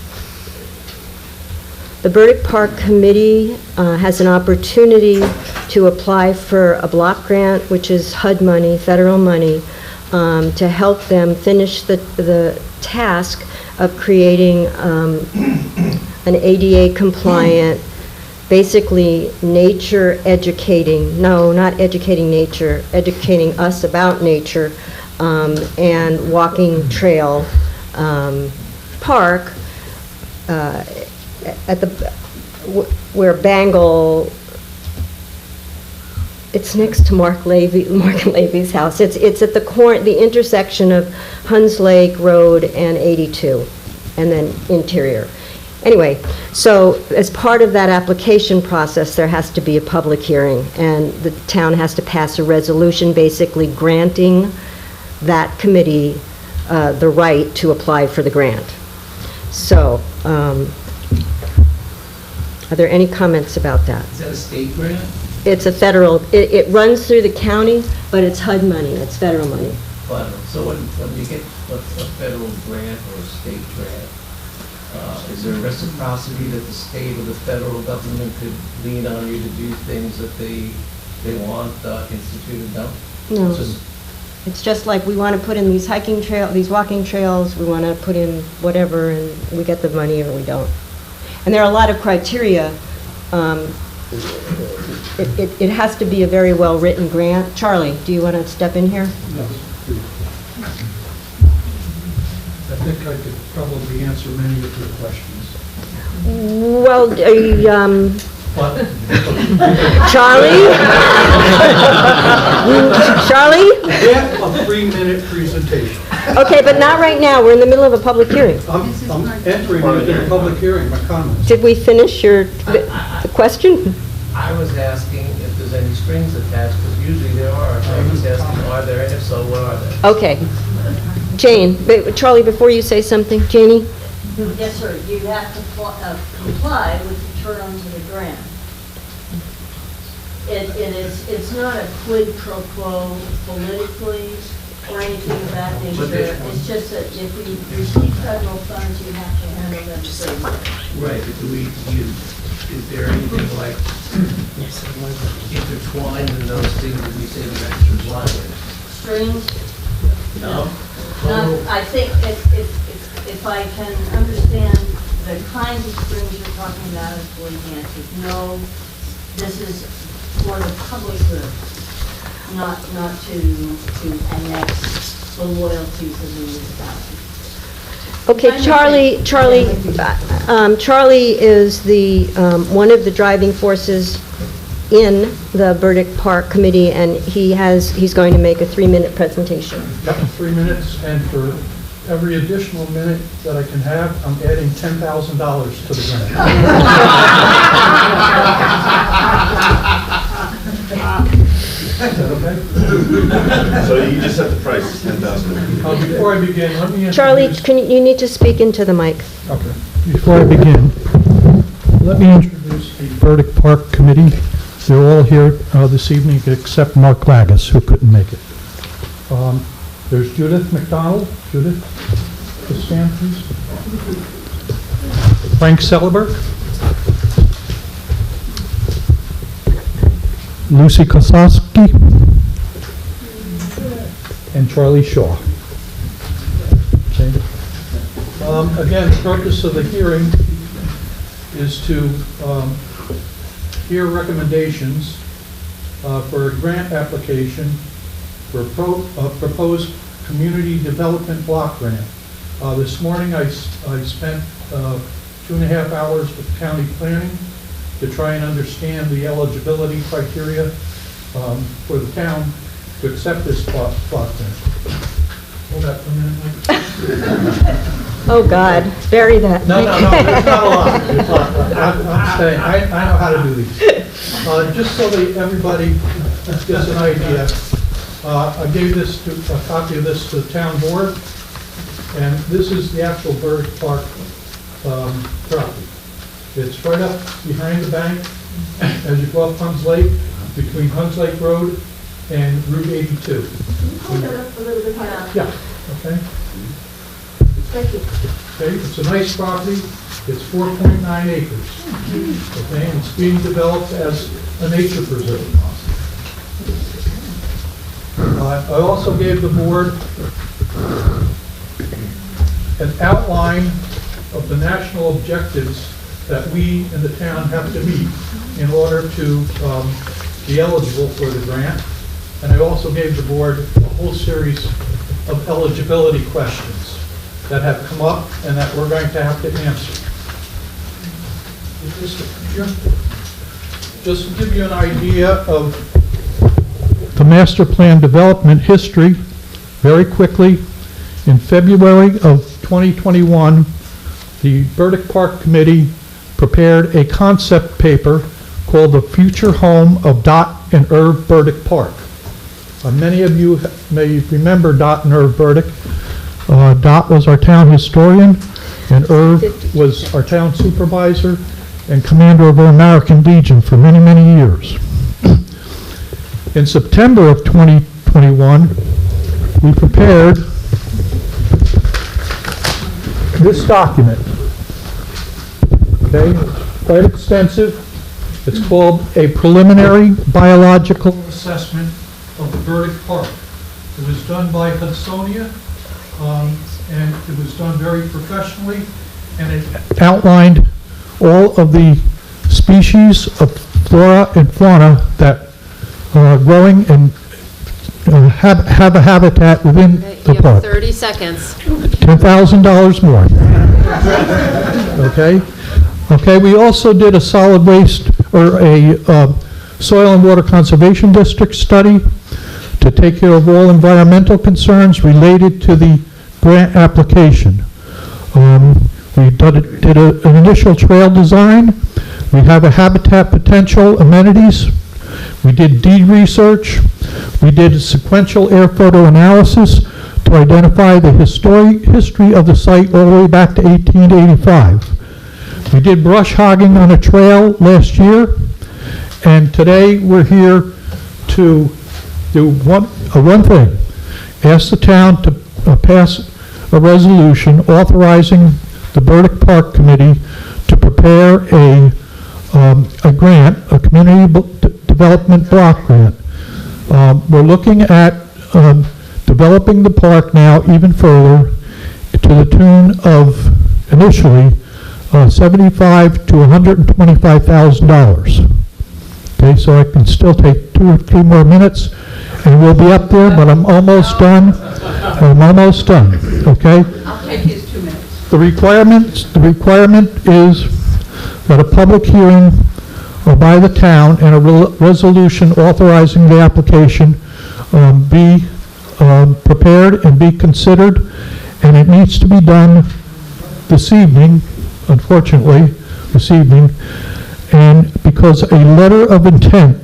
Burdick Park Committee has an opportunity to apply for a block grant, which is HUD money, federal money, to help them finish the task of creating an ADA compliant, basically nature educating, no, not educating nature, educating us about nature, and walking trail park at where Bangle, it's next to Mark Levy's house. It's at the intersection of Huns Lake Road and 82, and then interior. Anyway, so as part of that application process, there has to be a public hearing, and the town has to pass a resolution basically granting that committee the right to apply for the grant. So, are there any comments about that? Is that a state grant? It's a federal, it runs through the county, but it's HUD money, it's federal money. But, so when you get a federal grant or a state grant, is there a reciprocity that the state or the federal government could lean on you to do things that they want instituted? No? No. It's just like we want to put in these these walking trails, we want to put in whatever, and we get the money or we don't. And there are a lot of criteria. It has to be a very well-written grant. Charlie, do you want to step in here? Yes. I think I could probably answer many of your questions. Well, Charlie? Charlie? Get a 3-minute presentation. Okay, but not right now. We're in the middle of a public hearing. I'm entering into the public hearing, my comments. Did we finish the question? I was asking if there's any strings attached, because usually there are. I was asking, are there, and if so, what are they? Okay. Jane, Charlie, before you say something, Janie? Yes, sir. You have to comply with the terms of the grant. It's not a quid pro quo politically or anything of that nature. It's just that if you receive federal funds, you have to handle them certain way. Right, but is there anything like intertwined in those things that we say the extra language? Strings? No? I think if I can understand the kinds of strings you're talking about, I believe the answer is no. This is for the public good, not to annex the loyalties of the municipality. Okay, Charlie is the one of the driving forces in the Burdick Park Committee, and he's going to make a 3-minute presentation. Yep, 3 minutes, and for every additional minute that I can have, I'm adding $10,000 to the grant. Is that okay? So you just set the price, 10,000. Before I begin, let me Charlie, you need to speak into the mic. Okay. Before I begin, let me introduce the Burdick Park Committee. They're all here this evening except Mark Glagas, who couldn't make it. There's Judith McDonald. Judith, please stand, please. Frank Sellerberg. Lucy Kosowski. And Charlie Shaw. Okay. Again, the purpose of the hearing is to hear recommendations for a grant application for a proposed community development block grant. This morning I spent 2.5 hours with county planning to try and understand the eligibility criteria for the town to accept this block grant. Hold that for a minute, Mike. Oh, God, bury that. No, there's not a lot. I'm saying, I know how to do these. Just so that everybody just an idea. I gave a copy of this to the town board, and this is the actual Burdick Park property. It's right up behind the bank as you go up Huns Lake, between Huns Lake Road and Route 82. Hold that up a little bit higher. Yeah, okay. Thank you. Okay, it's a nice property. It's 4.9 acres. Okay, and it's being developed as a nature preserve. I also gave the board an outline of the national objectives that we in the town have to meet in order to be eligible for the grant. And I also gave the board a whole series of eligibility questions that have come up and that we're going to have to answer. Just to give you an idea of the master plan development history, very quickly, in February of 2021, the Burdick Park Committee prepared a concept paper called The Future Home of Dot and Irv Burdick Park. Many of you may remember Dot and Irv Burdick. Dot was our town historian, and Irv was our town supervisor and commander of our American Legion for many, many years. In September of 2021, we prepared this document. Okay, it's quite extensive. It's called a preliminary biological assessment of the Burdick Park. It was done by Hudsonia, and it was done very professionally, and it outlined all of the species of flora and fauna that are growing and have a habitat within the You have park. 30 seconds. $10,000 more. Okay? Okay, we also did a solid waste, or a soil and water conservation district study to take care of all environmental concerns related to the grant application. We did an initial trail design. We have a habitat potential amenities. We did deed research. We did sequential air photo analysis to identify the history of the site all the way back to 1885. We did brush hogging on a trail last year, and today we're here to do one thing. Ask the town to pass a resolution authorizing the Burdick Park Committee to prepare a grant, a community development block grant. We're looking at developing the park now even further to the tune of initially $75,000 to $125,000. Okay, so I can still take 2 or 3 more minutes, and we'll be up there. But I'm almost done. I'm almost done. Okay. I'll take his 2 minutes. The requirement is that a public hearing by the town and a resolution authorizing the application be prepared and be considered, and it needs to be done this evening, unfortunately, this evening, and because a letter of intent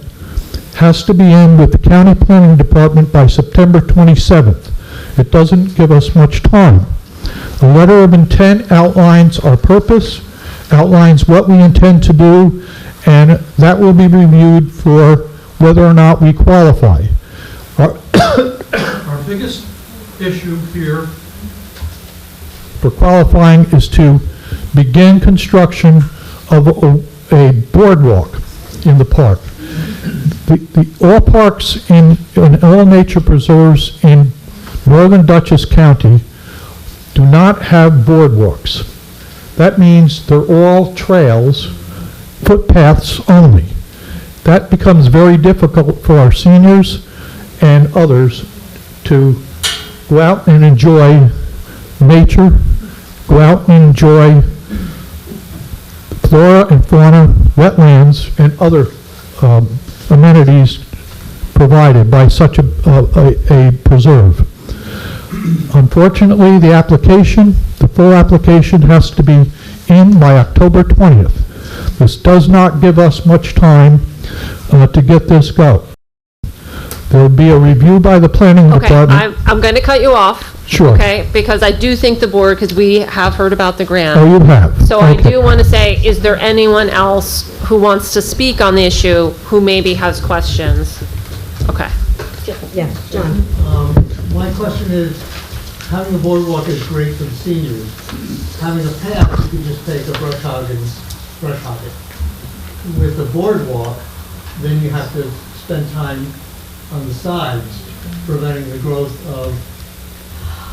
has to be in with the county planning department by September 27th. It doesn't give us much time. A letter of intent outlines our purpose, outlines what we intend to do, and that will be reviewed for whether or not we qualify. Our biggest issue here for qualifying is to begin construction of a boardwalk in the park. All parks and all nature preserves in northern Dutchess County do not have boardwalks. That means they're all trails, footpaths only. That becomes very difficult for our seniors and others to go out and enjoy nature, go out and enjoy flora and fauna, wetlands, and other amenities provided by such a preserve. Unfortunately, the full application has to be in by October 20th. This does not give us much time to get this go. There'll be a review by the planning Okay, department. I'm going to cut you off. Sure. Okay, because I do think the board, because we have heard about the grant. Oh, you have? So I Okay. do want to say, is there anyone else who wants to speak on the issue who maybe has questions? Okay. Yeah, John. My question is, having a boardwalk is great for the seniors. Having a path, you can just take a brush hog and brush hog it. With a boardwalk, then you have to spend time on the sides, preventing the growth of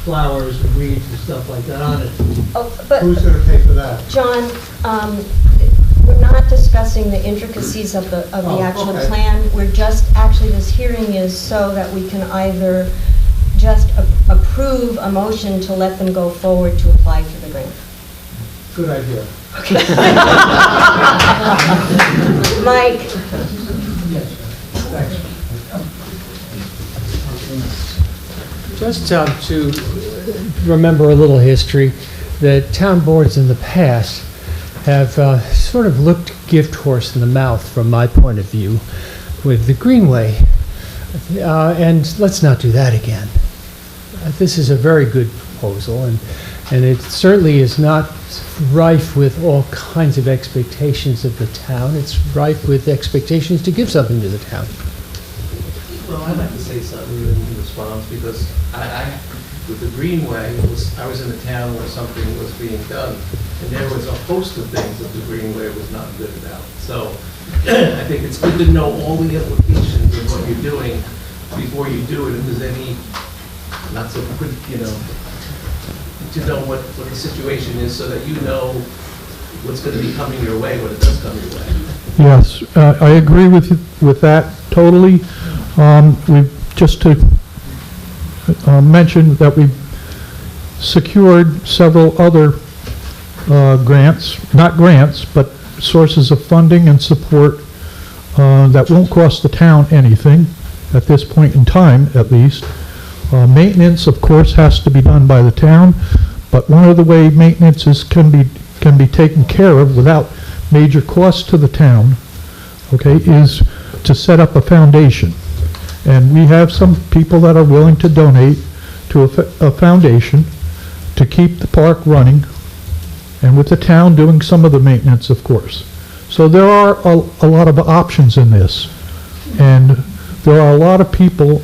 flowers and weeds and stuff like that on it. Oh, but Who's going to pay for that? John, we're not discussing the intricacies of the actual okay. plan. We're just, actually, this hearing is so that we can either just approve a motion to let them go forward to apply for the grant. Good idea. Mike? Just to remember a little history, the town boards in the past have sort of looked gift horse in the mouth, from my point of view, with the Greenway. And let's not do that again. This is a very good proposal, and it certainly is not rife with all kinds of expectations of the town. It's rife with expectations to give something to the town. Well, I'd like to say something in response, because with the Greenway, I was in a town where something was being done, and there was a host of things that the Greenway was not good about. So I think it's good to know all the implications of what you're doing before you do it, if there's any not so good, to know what the situation is, so that you know what's going to be coming your way when it does come your way. Yes, I agree with that totally. We've just to mention that we've secured several other grants, not grants, but sources of funding and support that won't cost the town anything at this point in time, at least. Maintenance, of course, has to be done by the town, but one of the way maintenance can be taken care of without major cost to the town, okay, is to set up a foundation. And we have some people that are willing to donate to a foundation to keep the park running, and with the town doing some of the maintenance, of course. So there are a lot of options in this, and there are a lot of people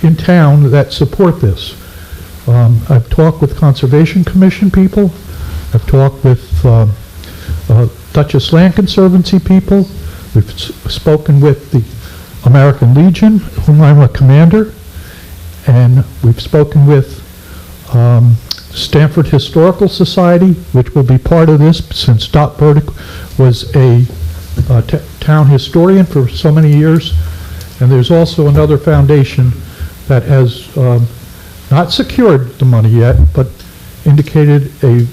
in town that support this. I've talked with Conservation Commission people. I've talked with Duchess Land Conservancy people. We've spoken with the American Legion, whom I'm a commander, and we've spoken with Stanford Historical Society, which will be part of this, since Dot Burdick was a town historian for so many years. And there's also another foundation that has not secured the money yet, but indicated a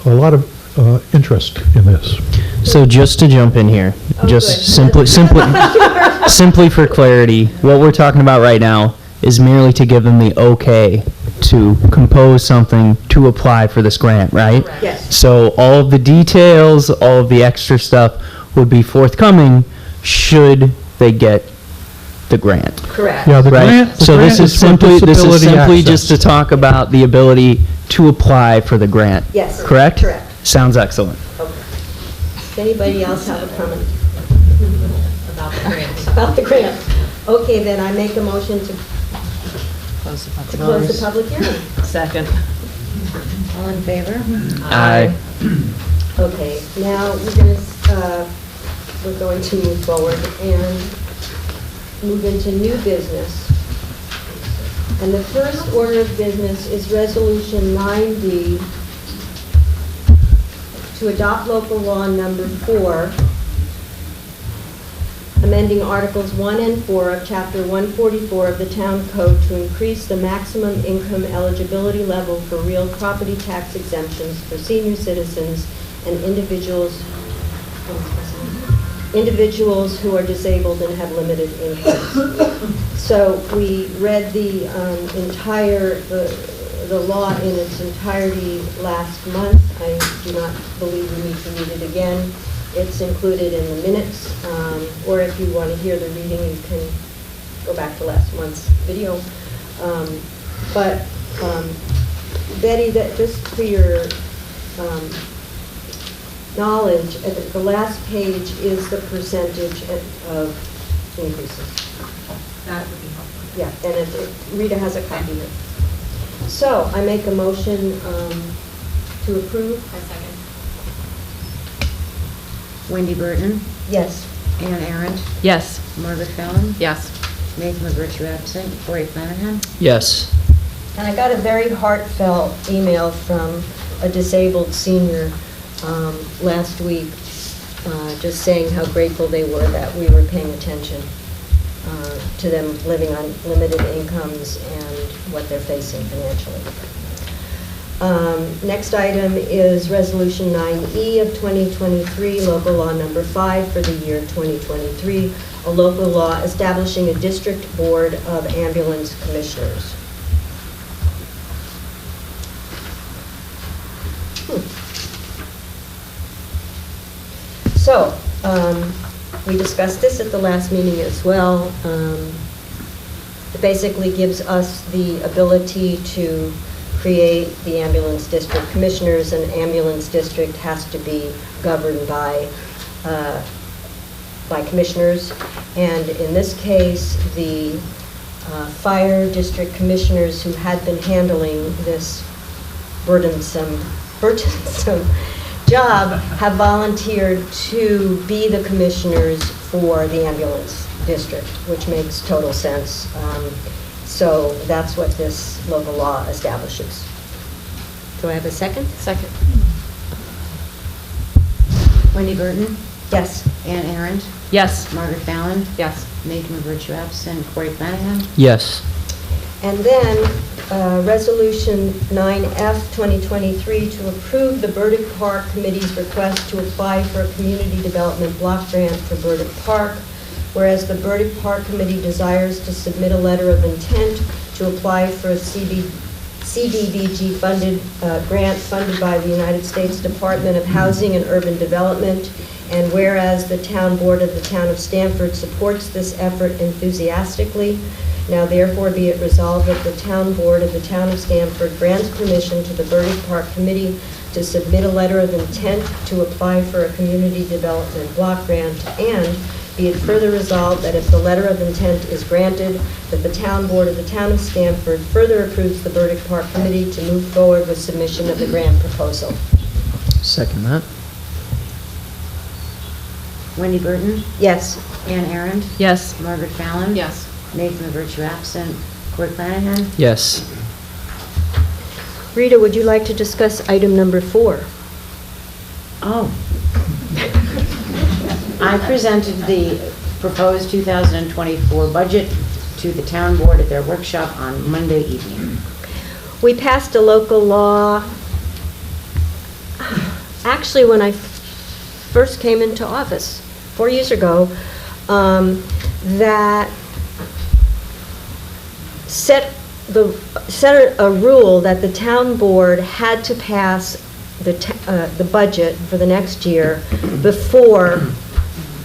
lot of interest in this. So just to jump in here, just simply for clarity, what we're talking about right now is merely to give them the okay to compose something to apply for this grant, right? Yes. So all of the details, all of the extra stuff would be forthcoming should they get the grant. Correct. Yeah, the right? grant. So this is simply access. just to talk about the ability to apply for the grant. Yes. Correct? Correct. Sounds excellent. Okay. Does anybody else have a comment? About the grant. About the grant. Okay, then I make a motion to Close the public close the public hearing. Second. All in favor? Aye. Okay, now we're going to move forward and move into new business. And the first order of business is Resolution 9D to adopt local law number 4, amending Articles 1 and 4 of Chapter 144 of the Town Code to increase the maximum income eligibility level for real property tax exemptions for senior citizens and individuals who are disabled and have limited incomes. So we read the law in its entirety last month. I do not believe we need to read it again. It's included in the minutes, or if you want to hear the reading, you can go back to last month's video. But Betty, that just for your knowledge, the last page is the percentage of increases. That would be helpful. Yeah, and Rita has a copy of it. So I make a motion to approve. I second. Wendy Burton, Yes. Ann Arent, Yes. Margaret Fallon, Yes. Nathan LaBerge absent, Corey Flanagan. Yes. And I got a very heartfelt email from a disabled senior last week, just saying how grateful they were that we were paying attention to them living on limited incomes and what they're facing financially. Next item is Resolution 9E of 2023, Local Law Number 5 for the year 2023, a local law establishing a district board of ambulance commissioners. So, we discussed this at the last meeting as well. It basically gives us the ability to create the ambulance district commissioners. An ambulance district has to be governed by commissioners. And in this case, the fire district commissioners who had been handling this burdensome job have volunteered to be the commissioners for the ambulance district, which makes total sense. So that's what this local law establishes. Do I have a second? Second. Wendy Burton, Yes. Ann Arent, Yes. Margaret Fallon, Yes. Nathan LaBerge absent, Corey Flanagan. Yes. And then Resolution 9F 2023 to approve the Burdick Park Committee's request to apply for a community development block grant for Burdick Park. Whereas the Burdick Park Committee desires to submit a letter of intent to apply for a CDBG funded grant funded by the United States Department of Housing and Urban Development. And whereas the town board of the town of Stanford supports this effort enthusiastically, now therefore be it resolved that the town board of the town of Stanford grants permission to the Burdick Park Committee to submit a letter of intent to apply for a community development block grant, and be it further resolved that if the letter of intent is granted, that the town board of the town of Stanford further approves the Burdick Park Committee to move forward with submission of the grant proposal. Second that. Wendy Burton, Yes. Ann Arent, Yes. Margaret Fallon. Yes. Nathan LaBerge absent, Corey Flanagan. Yes. Rita, would you like to discuss item number 4? Oh. I presented the proposed 2024 budget to the town board at their workshop on Monday evening. We passed a local law, actually when I first came into office 4 years ago, that set a rule that the town board had to pass the budget for the next year before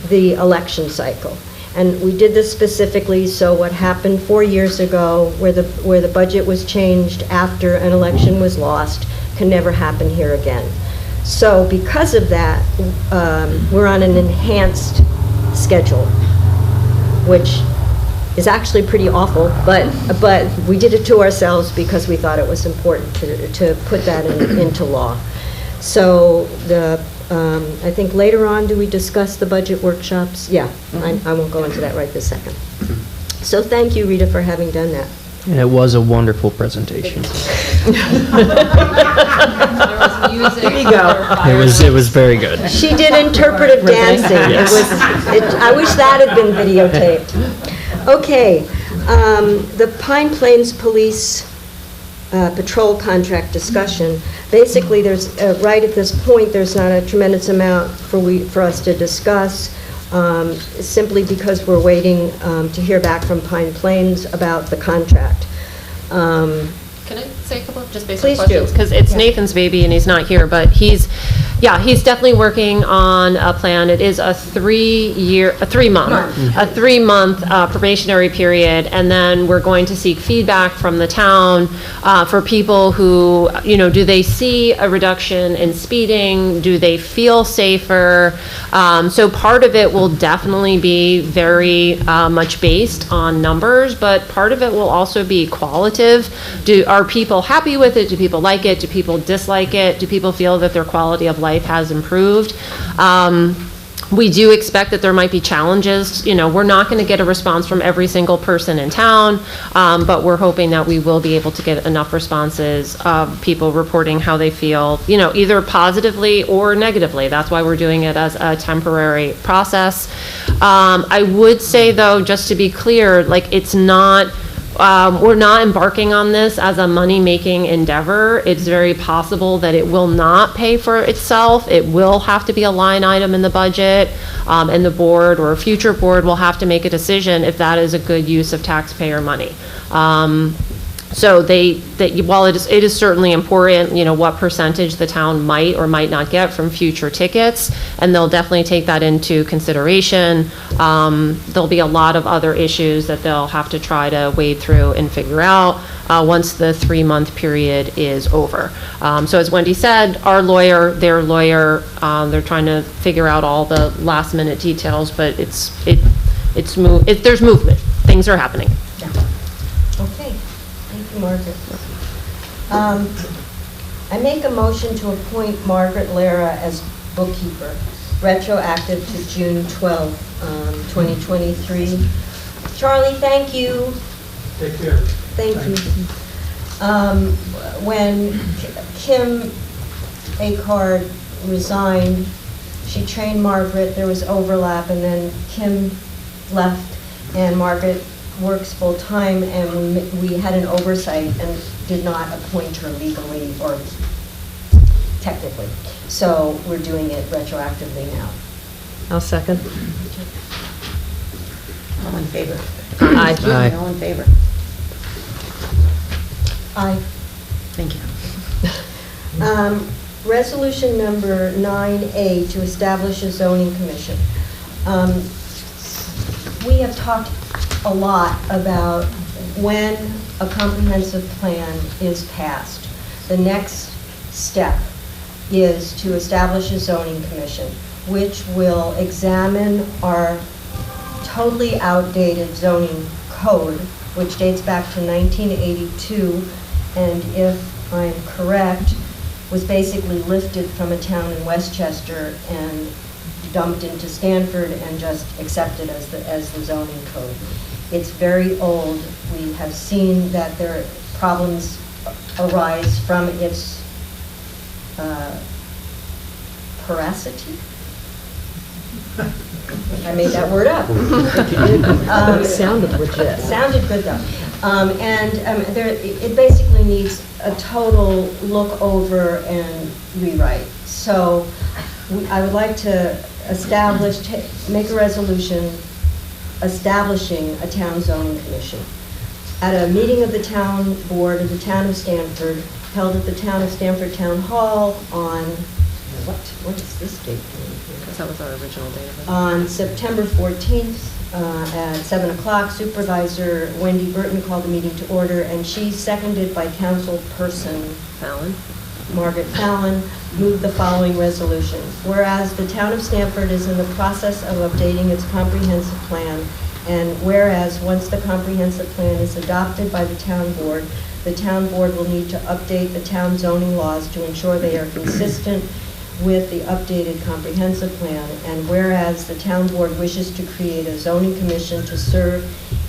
the election cycle. And we did this specifically, so what happened 4 years ago, where the budget was changed after an election was lost, can never happen here again. So because of that, we're on an enhanced schedule, which is actually pretty awful, but we did it to ourselves because we thought it was important to put that into law. So I think later on, do we discuss the budget workshops? Yeah, I won't go into that right this second. So thank you, Rita, for having done that. And it was a wonderful presentation. There you go. It was very good. She did interpretive dancing. Yes. I wish that had been videotaped. Okay, the Pine Plains Police patrol contract discussion. Basically, there's right at this point, there's not a tremendous amount for us to discuss, simply because we're waiting to hear back from Pine Plains about the contract. Can I say a couple of just basic Please do. questions? Because it's Yeah. Nathan's baby and he's not here, but he's, Yeah, he's definitely working on a plan. It is a 3-month probationary period, and then we're going to seek feedback from the town for people who, do they see a reduction in speeding? Do they feel safer? So part of it will definitely be very much based on numbers, but part of it will also be qualitative. Are people happy with it? Do people like it? Do people dislike it? Do people feel that their quality of life has improved? We do expect that there might be challenges. We're not going to get a response from every single person in town, but we're hoping that we will be able to get enough responses of people reporting how they feel, either positively or negatively. That's why we're doing it as a temporary process. I would say, though, just to be clear, it's not, we're not embarking on this as a money-making endeavor. It's very possible that it will not pay for itself. It will have to be a line item in the budget, and the board or a future board will have to make a decision if that is a good use of taxpayer money. So while it is certainly important, what percentage the town might or might not get from future tickets, and they'll definitely take that into consideration. There'll be a lot of other issues that they'll have to try to wade through and figure out once the 3-month period is over. So as Wendy said, our lawyer, their lawyer, they're trying to figure out all the last minute details, but there's movement. Things are happening. Okay. Thank you, Margaret. I make a motion to appoint Margaret Lara as bookkeeper, retroactive to June 12, 2023. Charlie, thank you. Take care. Thank you. When Kim Acard resigned, she trained Margaret, there was overlap, and then Kim left, and Margaret works full-time, and we had an oversight and did not appoint her legally or technically. So we're doing it retroactively now. I'll second. All in favor? Aye. Aye. All in favor? Aye. Thank you. Resolution number 9A to establish a zoning commission. We have talked a lot about when a comprehensive plan is passed. The next step is to establish a zoning commission, which will examine our totally outdated zoning code, which dates back to 1982, and if I'm correct, was basically lifted from a town in Westchester and dumped into Stanford and just accepted as the zoning code. It's very old. We have seen that there problems arise from its porosity. I made that word up. It sounded legit. Sounded good though. It basically needs a total look over and rewrite. So I would like to make a resolution establishing a town zoning commission. At a meeting of the town board of the town of Stanford, held at the town of Stanford Town Hall on, what is this date? Because that was our original date of it. On September 14th at 7 o'clock, Supervisor Wendy Burton called the meeting to order, and she, seconded by Councilperson Margaret Fallon, moved the following resolution. Whereas the town of Stanford is in the process of updating its comprehensive plan, and whereas once the comprehensive plan is adopted by the town board will need to update the town zoning laws to ensure they are consistent with the updated comprehensive plan, and whereas the town board wishes to create a zoning commission to serve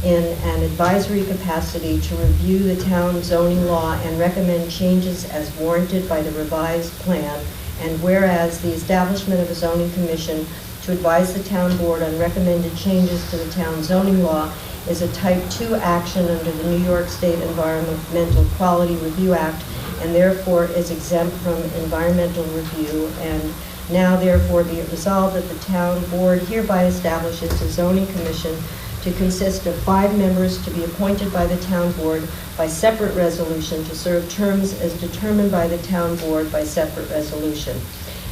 in an advisory capacity to review the town zoning law and recommend changes as warranted by the revised plan, and whereas the establishment of a zoning commission to advise the town board on recommended changes to the town zoning law is a Type 2 action under the New York State Environmental Quality Review Act, and therefore is exempt from environmental review, and now therefore be it resolved that the town board hereby establishes a zoning commission to consist of 5 members to be appointed by the town board by separate resolution to serve terms as determined by the town board by separate resolution.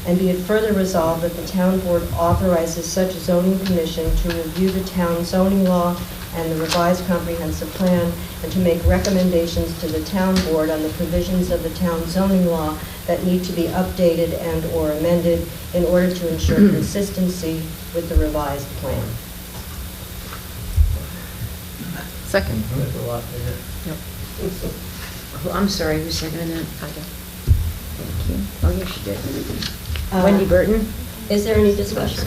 And be it further resolved that the town board authorizes such zoning commission to review the town zoning law and the revised comprehensive plan, and to make recommendations to the town board on the provisions of the town zoning law that need to be updated and/or amended in order to ensure consistency with the revised plan. Second. There's a lot there. I'm sorry, who seconded that? I did. Thank you. Oh, yes, you did. Uh, Wendy Burton? Is there any discussion?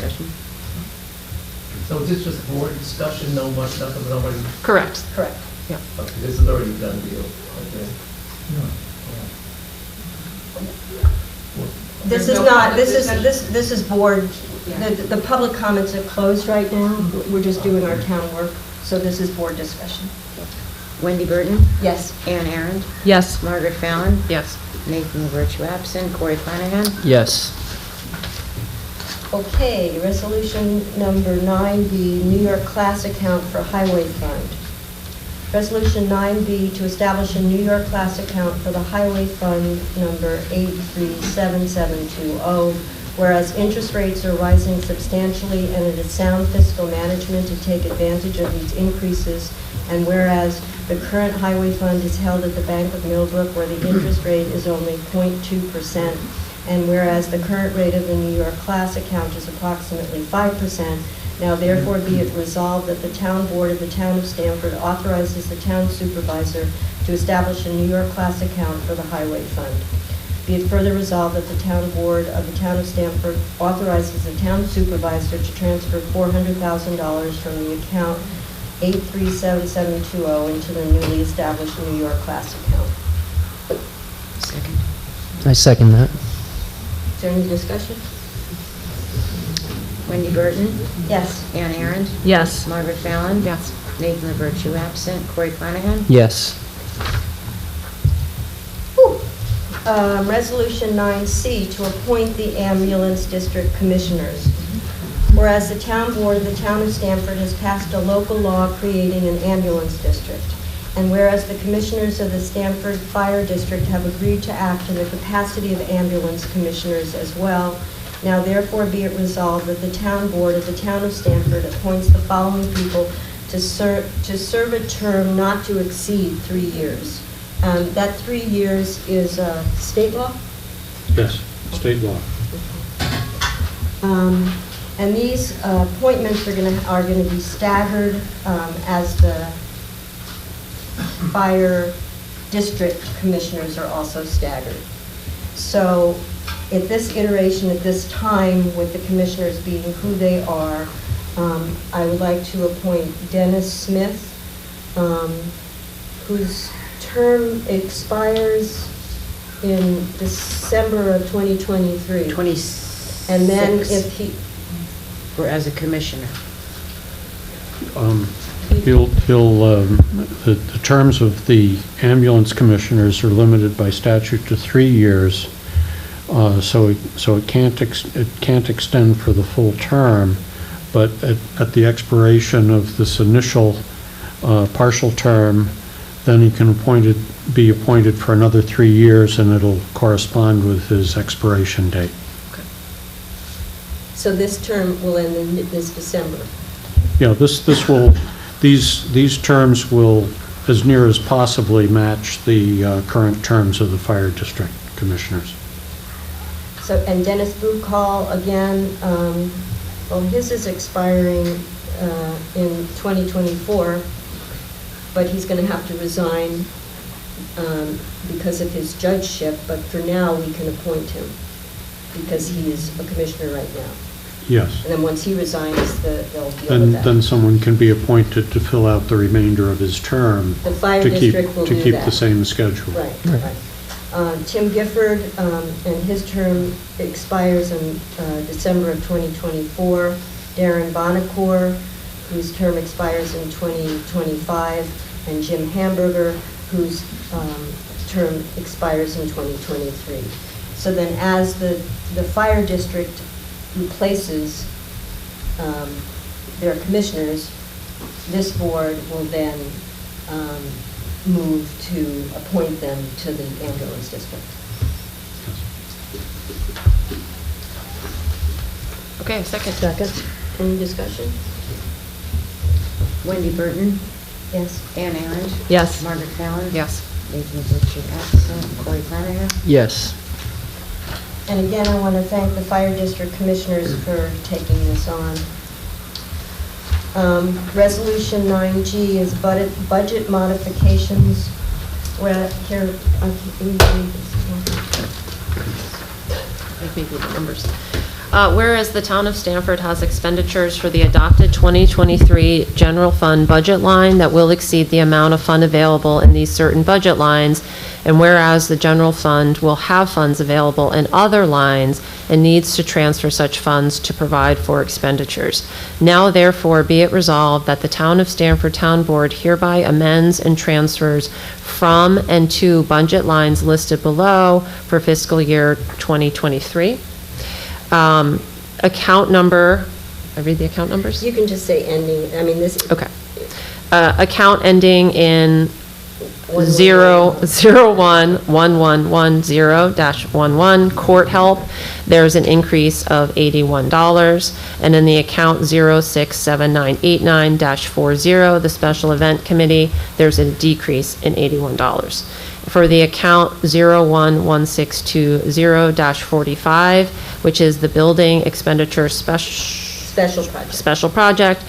So is this just board discussion, no much, nothing, nobody? Correct. Correct. Yeah. Okay, this is already done deal, okay? This There's is no not, public this is, discussion? this is board, Yeah. the public comments are closed right now. We're just doing our town work, so this is board discussion. Wendy Burton? Yes. Ann Arend? Yes. Margaret Fallon? Yes. Nathan LaVertue absent. Corey Flanagan? Yes. Okay, resolution number 9B, New York class account for highway fund. Resolution 9B to establish a New York class account for the highway fund number 837720, whereas interest rates are rising substantially and it is sound fiscal management to take advantage of these increases, and whereas the current highway fund is held at the Bank of Millbrook where the interest rate is only 0.2%, and whereas the current rate of the New York class account is approximately 5%, now therefore be it resolved that the town board of the town of Stanford authorizes the town supervisor to establish a New York class account for the highway fund. Be it further resolved that the town board of the town of Stanford authorizes the town supervisor to transfer $400,000 from the account 837720 into the newly established New York class account. Second. I second that. Is there any discussion? Wendy Burton? Yes. Ann Arend? Yes. Margaret Fallon? Yes. Nathan LaVertue absent. Corey Flanagan? Yes. Resolution 9C to appoint the ambulance district commissioners. Whereas the town board of the town of Stanford has passed a local law creating an ambulance district, and whereas the commissioners of the Stanford Fire District have agreed to act in the capacity of ambulance commissioners as well, now therefore be it resolved that the town board of the town of Stanford appoints the following people to serve a term not to exceed 3 years. That 3 years is state law? Yes, state law. And these appointments are going to be staggered as the fire district commissioners are also staggered. So at this iteration, at this time, with the commissioners being who they are, I would like to appoint Dennis Smith, whose term expires in December of 2023. 26. And then if he... Or as a commissioner. The terms of the ambulance commissioners are limited by statute to 3 years, so it can't extend for the full term, but at the expiration of this initial partial term, then he can be appointed for another 3 years, and it'll correspond with his expiration date. So this term will end in this December. Yeah, these terms will, as near as possibly, match the current terms of the fire district commissioners. So, and Dennis Buchall, again, well, his is expiring in 2024, but he's going to have to resign because of his judgeship, but for now, we can appoint him because he is a commissioner right now. Yes. And then once he resigns, they'll deal with that. Then someone can be appointed to fill out the remainder of his term. The fire to keep district will to do keep that. the same schedule. Right. Tim Gifford, and his term expires in December of 2024. Darren Bonacore, whose term expires in 2025, and Jim Hamburger, whose term expires in 2023. So then as the fire district replaces their commissioners, this board will then move to appoint them to the ambulance district. Okay, second. Second. Any discussion? Wendy Burton. Yes. Ann Arund. Yes. Margaret Fallon. Yes. Nathan Richard absent. Corey Flanagan. Yes. And again, I want to thank the Fire District Commissioners for taking this on. Resolution 9G is budget modifications. Where, here, I can read this. Make me read the numbers. Whereas the town of Stanford has expenditures for the adopted 2023 general fund budget line that will exceed the amount of fund available in these certain budget lines, and whereas the general fund will have funds available in other lines and needs to transfer such funds to provide for expenditures. Now therefore be it resolved that the town of Stanford Town Board hereby amends and transfers from and to budget lines listed below for fiscal year 2023. Account number, I read the account numbers? You can just say ending, I mean, this. Okay. Account ending in 0011110-11, court help, there's an increase of $81. And in the account 067989-40, the special event committee, there's a decrease in $81. For the account 011620-45, which is the building expenditure special project,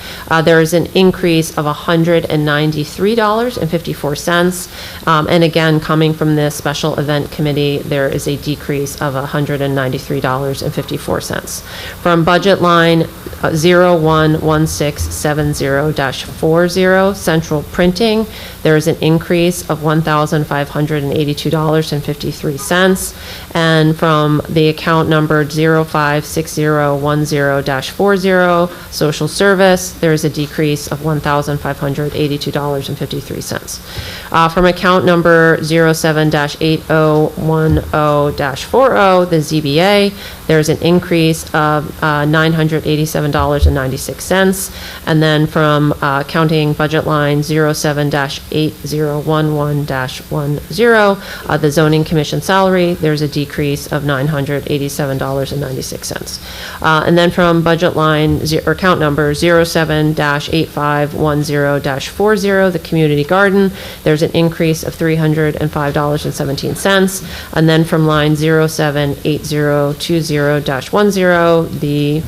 there is an increase of $193.54. And again, coming from the special event committee, there is a decrease of $193.54. From budget line 011670-40, central printing, there is an increase of $1,582.53. And from the account number 056010-40, social service, there is a decrease of $1,582.53. From account number 07-8010-40, the ZBA, there is an increase of $987.96. And then from counting budget line 07-8011-10, the zoning commission salary, there's a decrease of $987.96. And then from budget line or account number 07-8510-40, the community garden, there's an increase of $305.17. And then from line 07-8020-10, the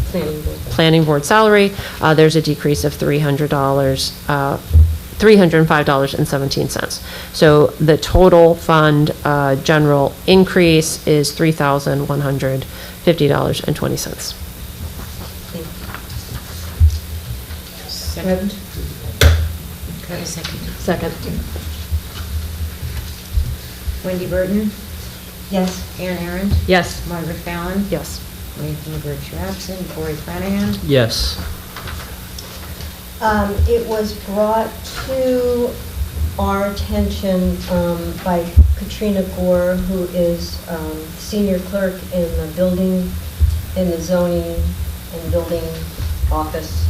planning board salary, there's a decrease of $305.17. So the total fund general increase is $3,150.20. Second. Okay, second. Second. Wendy Burton. Yes. Ann Arund. Yes. Margaret Fallon. Yes. Nathan Richard absent. Corey Flanagan. Yes. It was brought to our attention by Katrina Gore, who is senior clerk in the building, in the zoning and building office,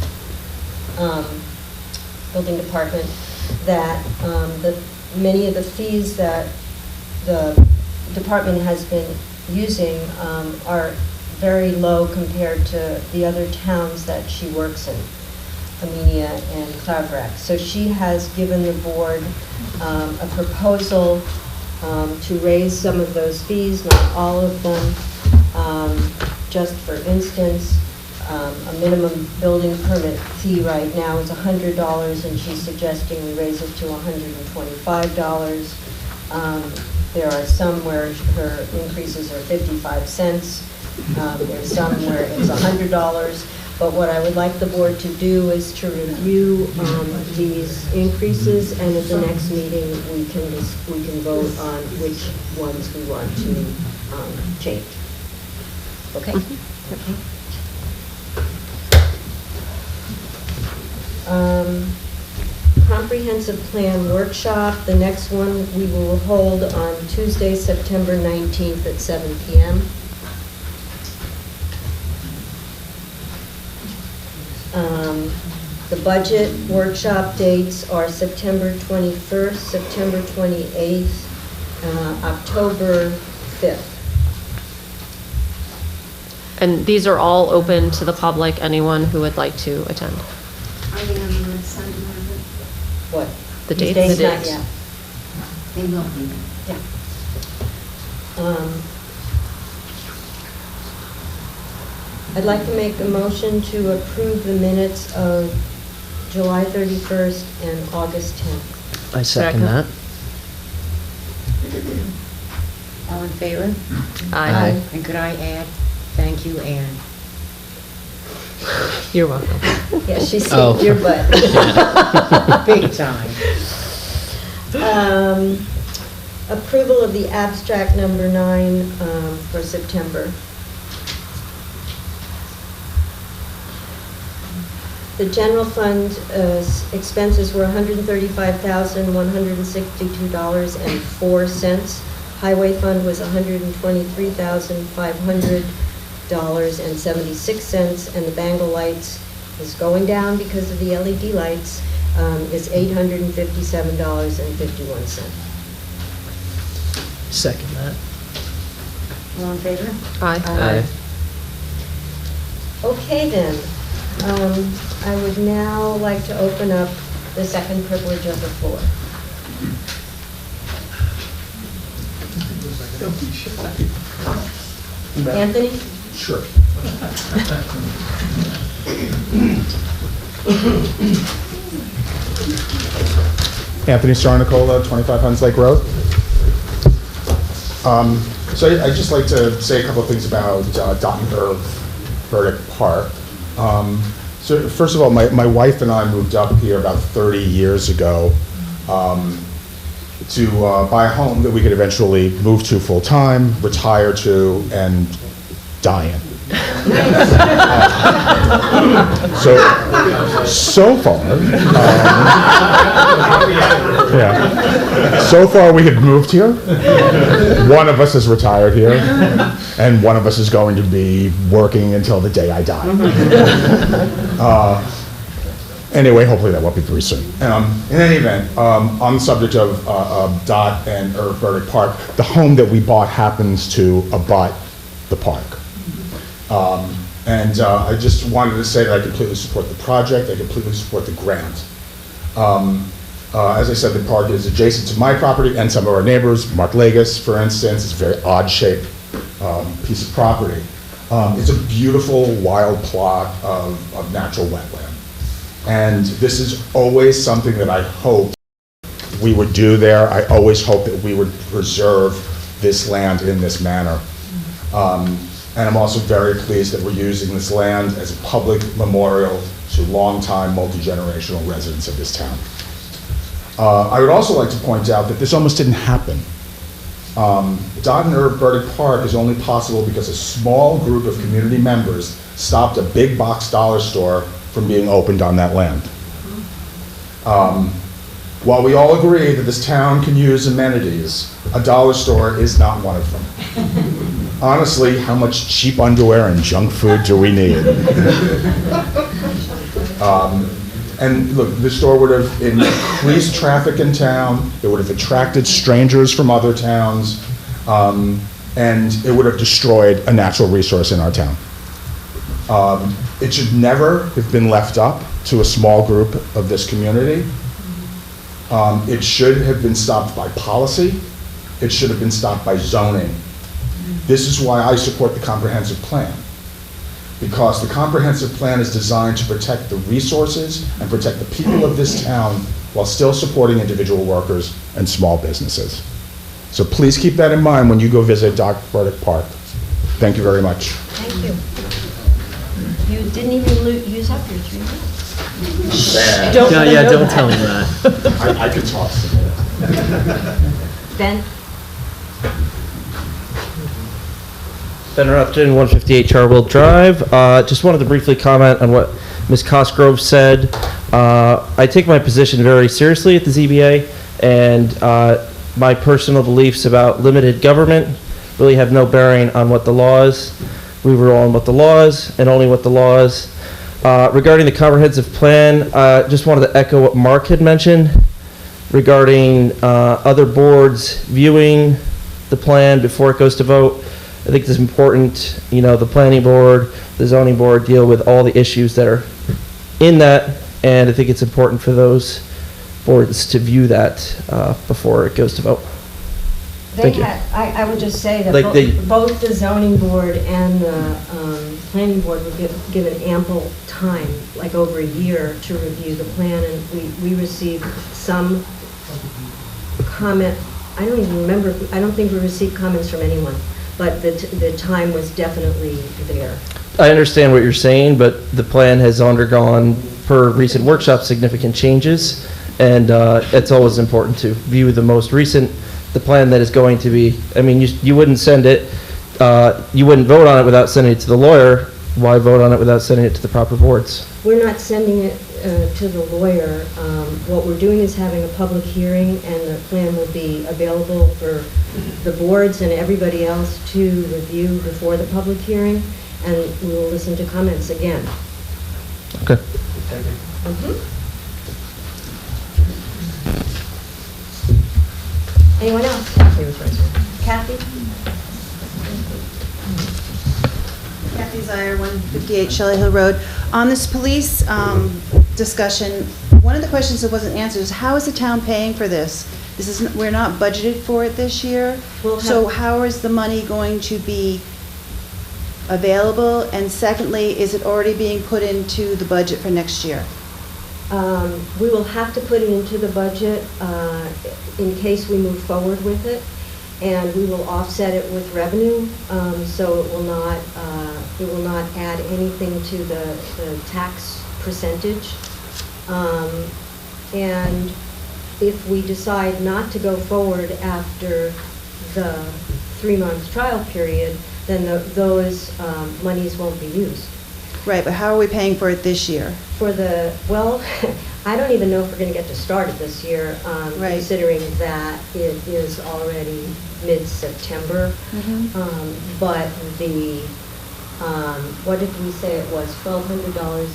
building department, that many of the fees that the department has been using are very low compared to the other towns that she works in, Amenia and Claverack. So she has given the board a proposal to raise some of those fees, not all of them. Just for instance, a minimum building permit fee right now is $100, and she's suggesting we raise it to $125. There are some where her increases are 55 cents. There's some where it's $100. But what I would like the board to do is to review these increases, and at the next meeting, we can vote on which ones we want to change. Okay? Comprehensive Plan Workshop, the next one we will hold on Tuesday, September 19th at 7 p.m. The budget workshop dates are September 21st, September 28th, October 5th. And these are all open to the public, anyone who would like to attend. Are they on the website, Margaret? What? The These dates? dates? Not yet. They will be. Yeah. I'd like to make a motion to approve the minutes of July 31st and August 10th. I second that. All in favor? Aye. And could I add, thank you, Anne. You're welcome. Yeah, she saved Oh. your butt. Big time. Approval of the abstract number 9 for September. The general fund expenses were $135,162.04. Highway fund was $123,500.76, and the Bengal lights is going down because of the LED lights, is $857.51. Second that. All in favor? Aye. Okay then, I would now like to open up the second privilege of the floor. Anthony? Sure. Anthony Sarnicola, 25 Huns Lake Road. So I'd just like to say a couple of things about Dot and Irv Burdick Park. So first of all, my wife and I moved up here about 30 years ago to buy a home that we could eventually move to full-time, retire to, and die in. So far we have moved here. One of us is retired here, and one of us is going to be working until the day I die. Anyway, hopefully that won't be very soon. In any event, on the subject of Dot and Irv Burdick Park, the home that we bought happens to abut the park. And I just wanted to say that I completely support the project, I completely support the grant. As I said, the park is adjacent to my property and some of our neighbors. Mark Lagus, for instance, is a very odd-shaped piece of property. It's a beautiful wild plot of natural wetland. And this is always something that I hope we would do there. I always hope that we would preserve this land in this manner. And I'm also very pleased that we're using this land as a public memorial to longtime multi-generational residents of this town. I would also like to point out that this almost didn't happen. Dot and Irv Burdick Park is only possible because a small group of community members stopped a big box dollar store from being opened on that land. While we all agree that this town can use amenities, a dollar store is not one of them. Honestly, how much cheap underwear and junk food do we need? And look, the store would have increased traffic in town, it would have attracted strangers from other towns, and it would have destroyed a natural resource in our town. It should never have been left up to a small group of this community. It should have been stopped by policy. It should have been stopped by zoning. This is why I support the comprehensive plan. Because the comprehensive plan is designed to protect the resources and protect the people of this town while still supporting individual workers and small businesses. So please keep that in mind when you go visit Dot Burdick Park. Thank you very much. Thank you. You didn't even use up your 3 minutes. Don't tell him that. I could talk some more. Ben? Ben Upton, 158 Charwell Drive. Just wanted to briefly comment on what Ms. Cosgrove said. I take my position very seriously at the ZBA, and my personal beliefs about limited government really have no bearing on what the laws. We rule on what the laws and only what the laws. Regarding the comprehensive plan, just wanted to echo what Mark had mentioned regarding other boards viewing the plan before it goes to vote. I think it's important, the planning board, the zoning board deal with all the issues that are in that, and I think it's important for those boards to view that before it goes to vote. Thank you. I would just say that Like both the zoning board and the planning board were given ample time, like over a year, to review the plan, and we received some comment. I don't even remember, I don't think we received comments from anyone, but the time was definitely there. I understand what you're saying, but the plan has undergone, per recent workshops, significant changes, and it's always important to view the most recent, the plan that is going to be, I mean, you wouldn't send it, you wouldn't vote on it without sending it to the lawyer. Why vote on it without sending it to the proper boards? We're not sending it to the lawyer. What we're doing is having a public hearing, and the plan will be available for the boards and everybody else to review before the public hearing, and we will listen to comments again. Okay. Thank you. Anyone else? Kathy? Kathy Zier, 158 Shelley Hill Road. On this police discussion, one of the questions that wasn't answered is, how is the town paying for this? We're not budgeted for it this year. So how is the money going to be available? And secondly, is it already being put into the budget for next year? We will have to put it into the budget in case we move forward with it, and we will offset it with revenue, so it will not add anything to the tax percentage. And if we decide not to go forward after the 3-month trial period, then those monies won't be used. Right, but how are we paying for it this year? Well, I don't even know if we're going to get to start it this year, considering that it is already mid-September. But what did we say it was, $1,200?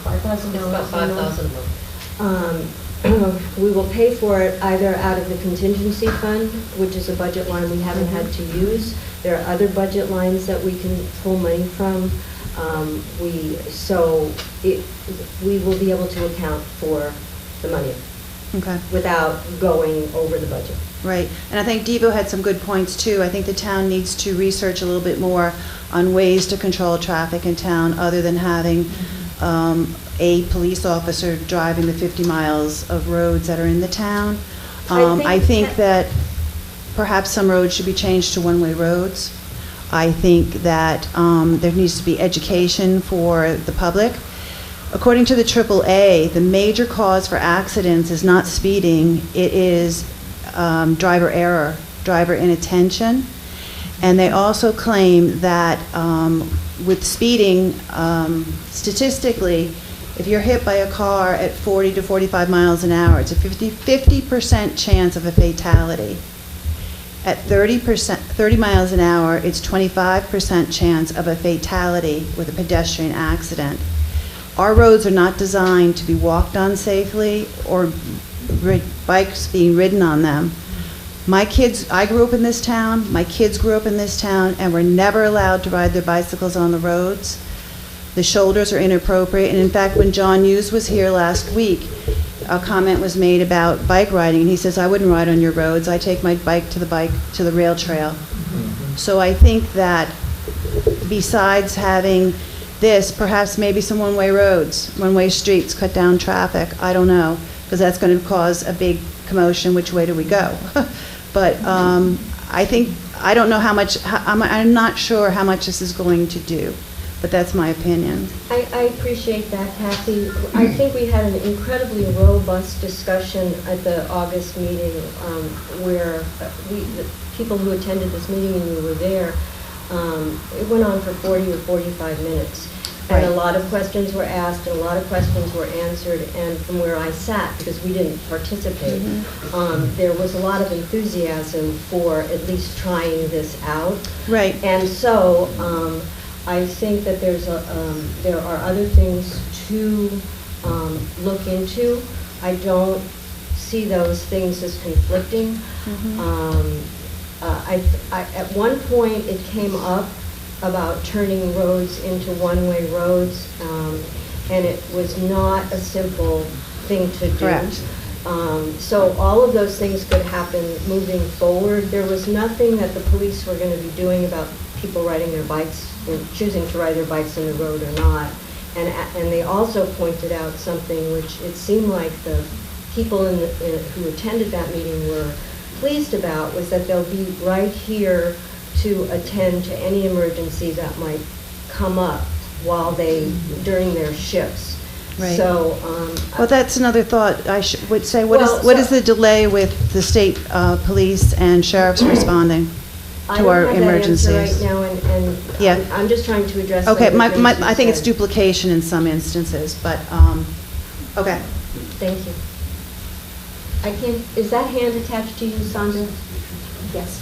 $5,000? About $5,000. We will pay for it either out of the contingency fund, which is a budget line we haven't had to use. There are other budget lines that we can pull money from. We will be able to account for the money without going over the budget. Right, and I think Devo had some good points too. I think the town needs to research a little bit more on ways to control traffic in town other than having a police officer driving the 50 miles of roads that are in the town. I think that perhaps some roads should be changed to one-way roads. I think that there needs to be education for the public. According to the AAA, the major cause for accidents is not speeding, it is driver error, driver inattention. And they also claim that with speeding, statistically, if you're hit by a car at 40 to 45 miles an hour, it's a 50% chance of a fatality. At 30 miles an hour, it's 25% chance of a fatality with a pedestrian accident. Our roads are not designed to be walked on safely or bikes being ridden on them. I grew up in this town, my kids grew up in this town, and were never allowed to ride their bicycles on the roads. The shoulders are inappropriate, and in fact, when John Hughes was here last week, a comment was made about bike riding, and he says, I wouldn't ride on your roads, I take my bike to the rail trail. So I think that besides having this, perhaps maybe some one-way roads, one-way streets, cut down traffic, I don't know, because that's going to cause a big commotion, which way do we go? But I don't know how much, I'm not sure how much this is going to do, but that's my opinion. I appreciate that, Kathy. I think we had an incredibly robust discussion at the August meeting where the people who attended this meeting, and you were there, it went on for 40 or 45 minutes. And a lot of questions were asked, and a lot of questions were answered, and from where I sat, because we didn't participate, there was a lot of enthusiasm for at least trying this out. Right. And so I think that there are other things to look into. I don't see those things as conflicting. At one point, it came up about turning roads into one-way roads, and it was not a simple thing to do. Correct. So all of those things could happen moving forward. There was nothing that the police were going to be doing about people riding their bikes, or choosing to ride their bikes in the road or not. And they also pointed out something which it seemed like the people who attended that meeting were pleased about, was that they'll be right here to attend to any emergency that might come up during their shifts. Right. So, Well, that's another thought. I would say, what is so- the delay with the state police and sheriffs responding to our emergencies? I don't have that answer right now, and Yeah. I'm just trying to address. Okay, some of the things you I think it's said. duplication in some instances, but, okay. Thank you. Is that hand attached to you, Sandra? Yes.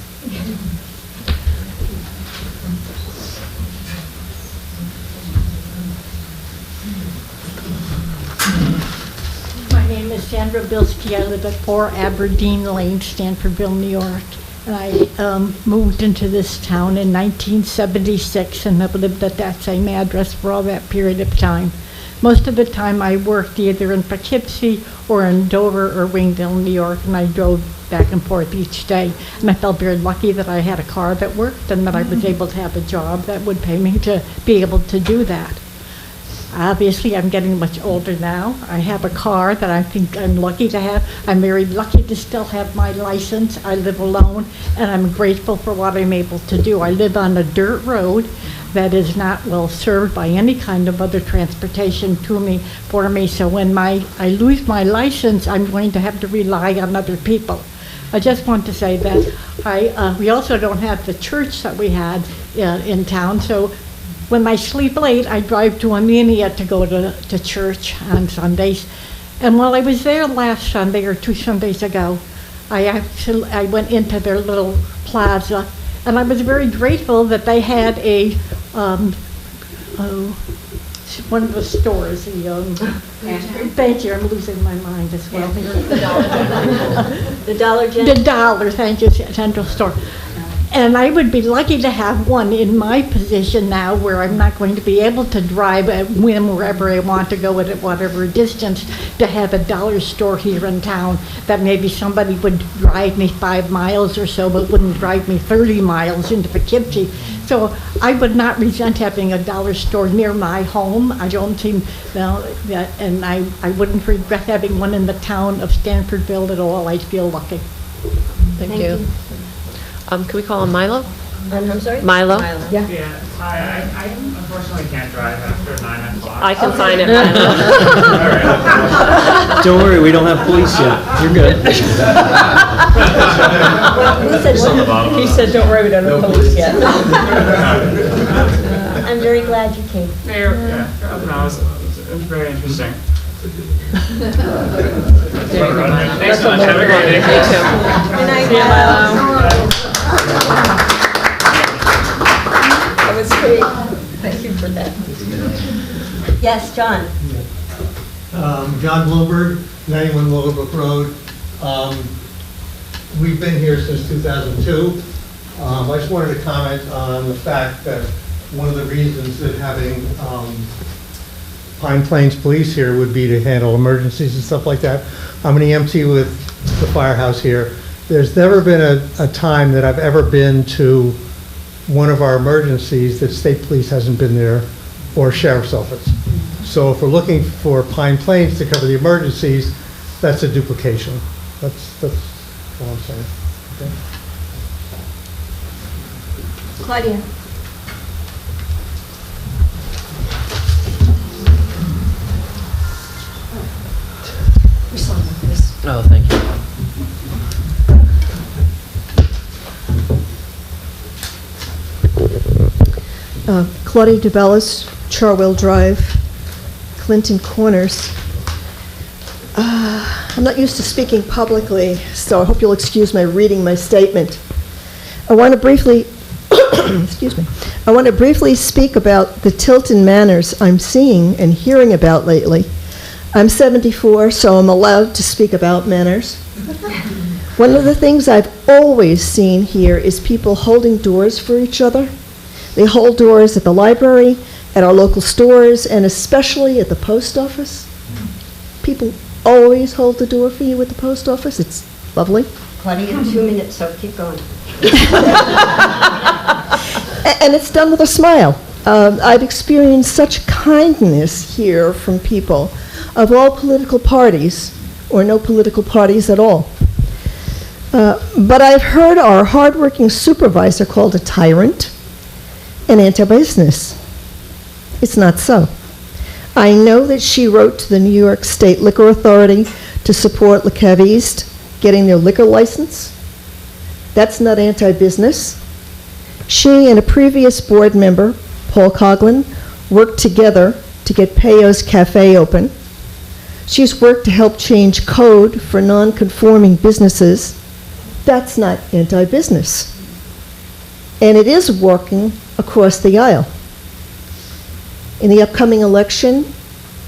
My name is Sandra Bilski. I live at 4 Aberdeen Lane, Stanfordville, New York. And I moved into this town in 1976 and have lived at that same address for all that period of time. Most of the time I worked either in Poughkeepsie or in Dover or Wingdale, New York, and I drove back and forth each day. And I felt very lucky that I had a car that worked and that I was able to have a job that would pay me to be able to do that. Obviously, I'm getting much older now. I have a car that I think I'm lucky to have. I'm very lucky to still have my license. I live alone, and I'm grateful for what I'm able to do. I live on a dirt road that is not well served by any kind of other transportation for me. So when I lose my license, I'm going to have to rely on other people. I just want to say that we also don't have the church that we had in town. So when I sleep late, I drive to Amelia to go to church on Sundays. And while I was there last Sunday or 2 Sundays ago, I went into their little plaza, and I was very grateful that they had one of the stores. Thank you, I'm losing my mind as well here. The Dollar General? The Dollar, thank you, Central Store. And I would be lucky to have one in my position now where I'm not going to be able to drive at whim wherever I want to go at whatever distance, to have a dollar store here in town that maybe somebody would drive me 5 miles or so but wouldn't drive me 30 miles into Poughkeepsie. So I would not resent having a dollar store near my home. I don't seem, and I wouldn't regret having one in the town of Stanfordville at all. I feel lucky. Thank you. Can we call him Milo? I'm sorry? Milo? Yeah. I unfortunately can't drive after 9 o'clock. I can sign it, Milo. Don't worry, we don't have police yet. You're good. He said, don't worry, we don't have police yet. I'm very glad you came. Yeah, no, it was very interesting. Thanks so much. Have a great day. Good night, See you, Milo. That was great. Thank you for that. Yes, John. John Bloomberg, 91 Willowbrook Road. We've been here since 2002. I just wanted to comment on the fact that one of the reasons that having Pine Plains Police here would be to handle emergencies and stuff like that. I'm an EMT with the firehouse here. There's never been a time that I've ever been to one of our emergencies that state police hasn't been there, or sheriff's office. So if we're looking for Pine Plains to cover the emergencies, that's a duplication. That's all I'm saying. Okay. Claudia. Oh, thank you. Claudia DeBellis, Charwell Drive, Clinton Corners. I'm not used to speaking publicly, so I hope you'll excuse my reading my statement. I want to briefly, excuse me, I want to briefly speak about the Tilton manners I'm seeing and hearing about lately. I'm 74, so I'm allowed to speak about manners. One of the things I've always seen here is people holding doors for each other. They hold doors at the library, at our local stores, and especially at the post office. People always hold the door for you at the post office. It's lovely. Claudia, you have 2 minutes, so keep going. And it's done with a smile. I've experienced such kindness here from people of all political parties, or no political parties at all. But I've heard our hardworking supervisor called a tyrant and anti-business. It's not so. I know that she wrote to the New York State Liquor Authority to support Le Cave East getting their liquor license. That's not anti-business. She and a previous board member, Paul Coughlin, worked together to get Peyo's Cafe open. She's worked to help change code for non-conforming businesses. That's not anti-business. And it is working across the aisle. In the upcoming election,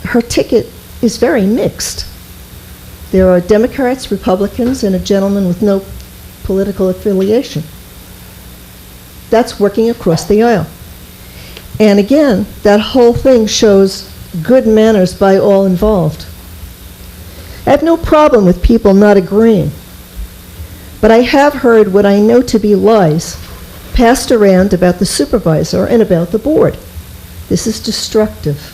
her ticket is very mixed. There are Democrats, Republicans, and a gentleman with no political affiliation. That's working across the aisle. And again, that whole thing shows good manners by all involved. I have no problem with people not agreeing, but I have heard what I know to be lies passed around about the supervisor and about the board. This is destructive.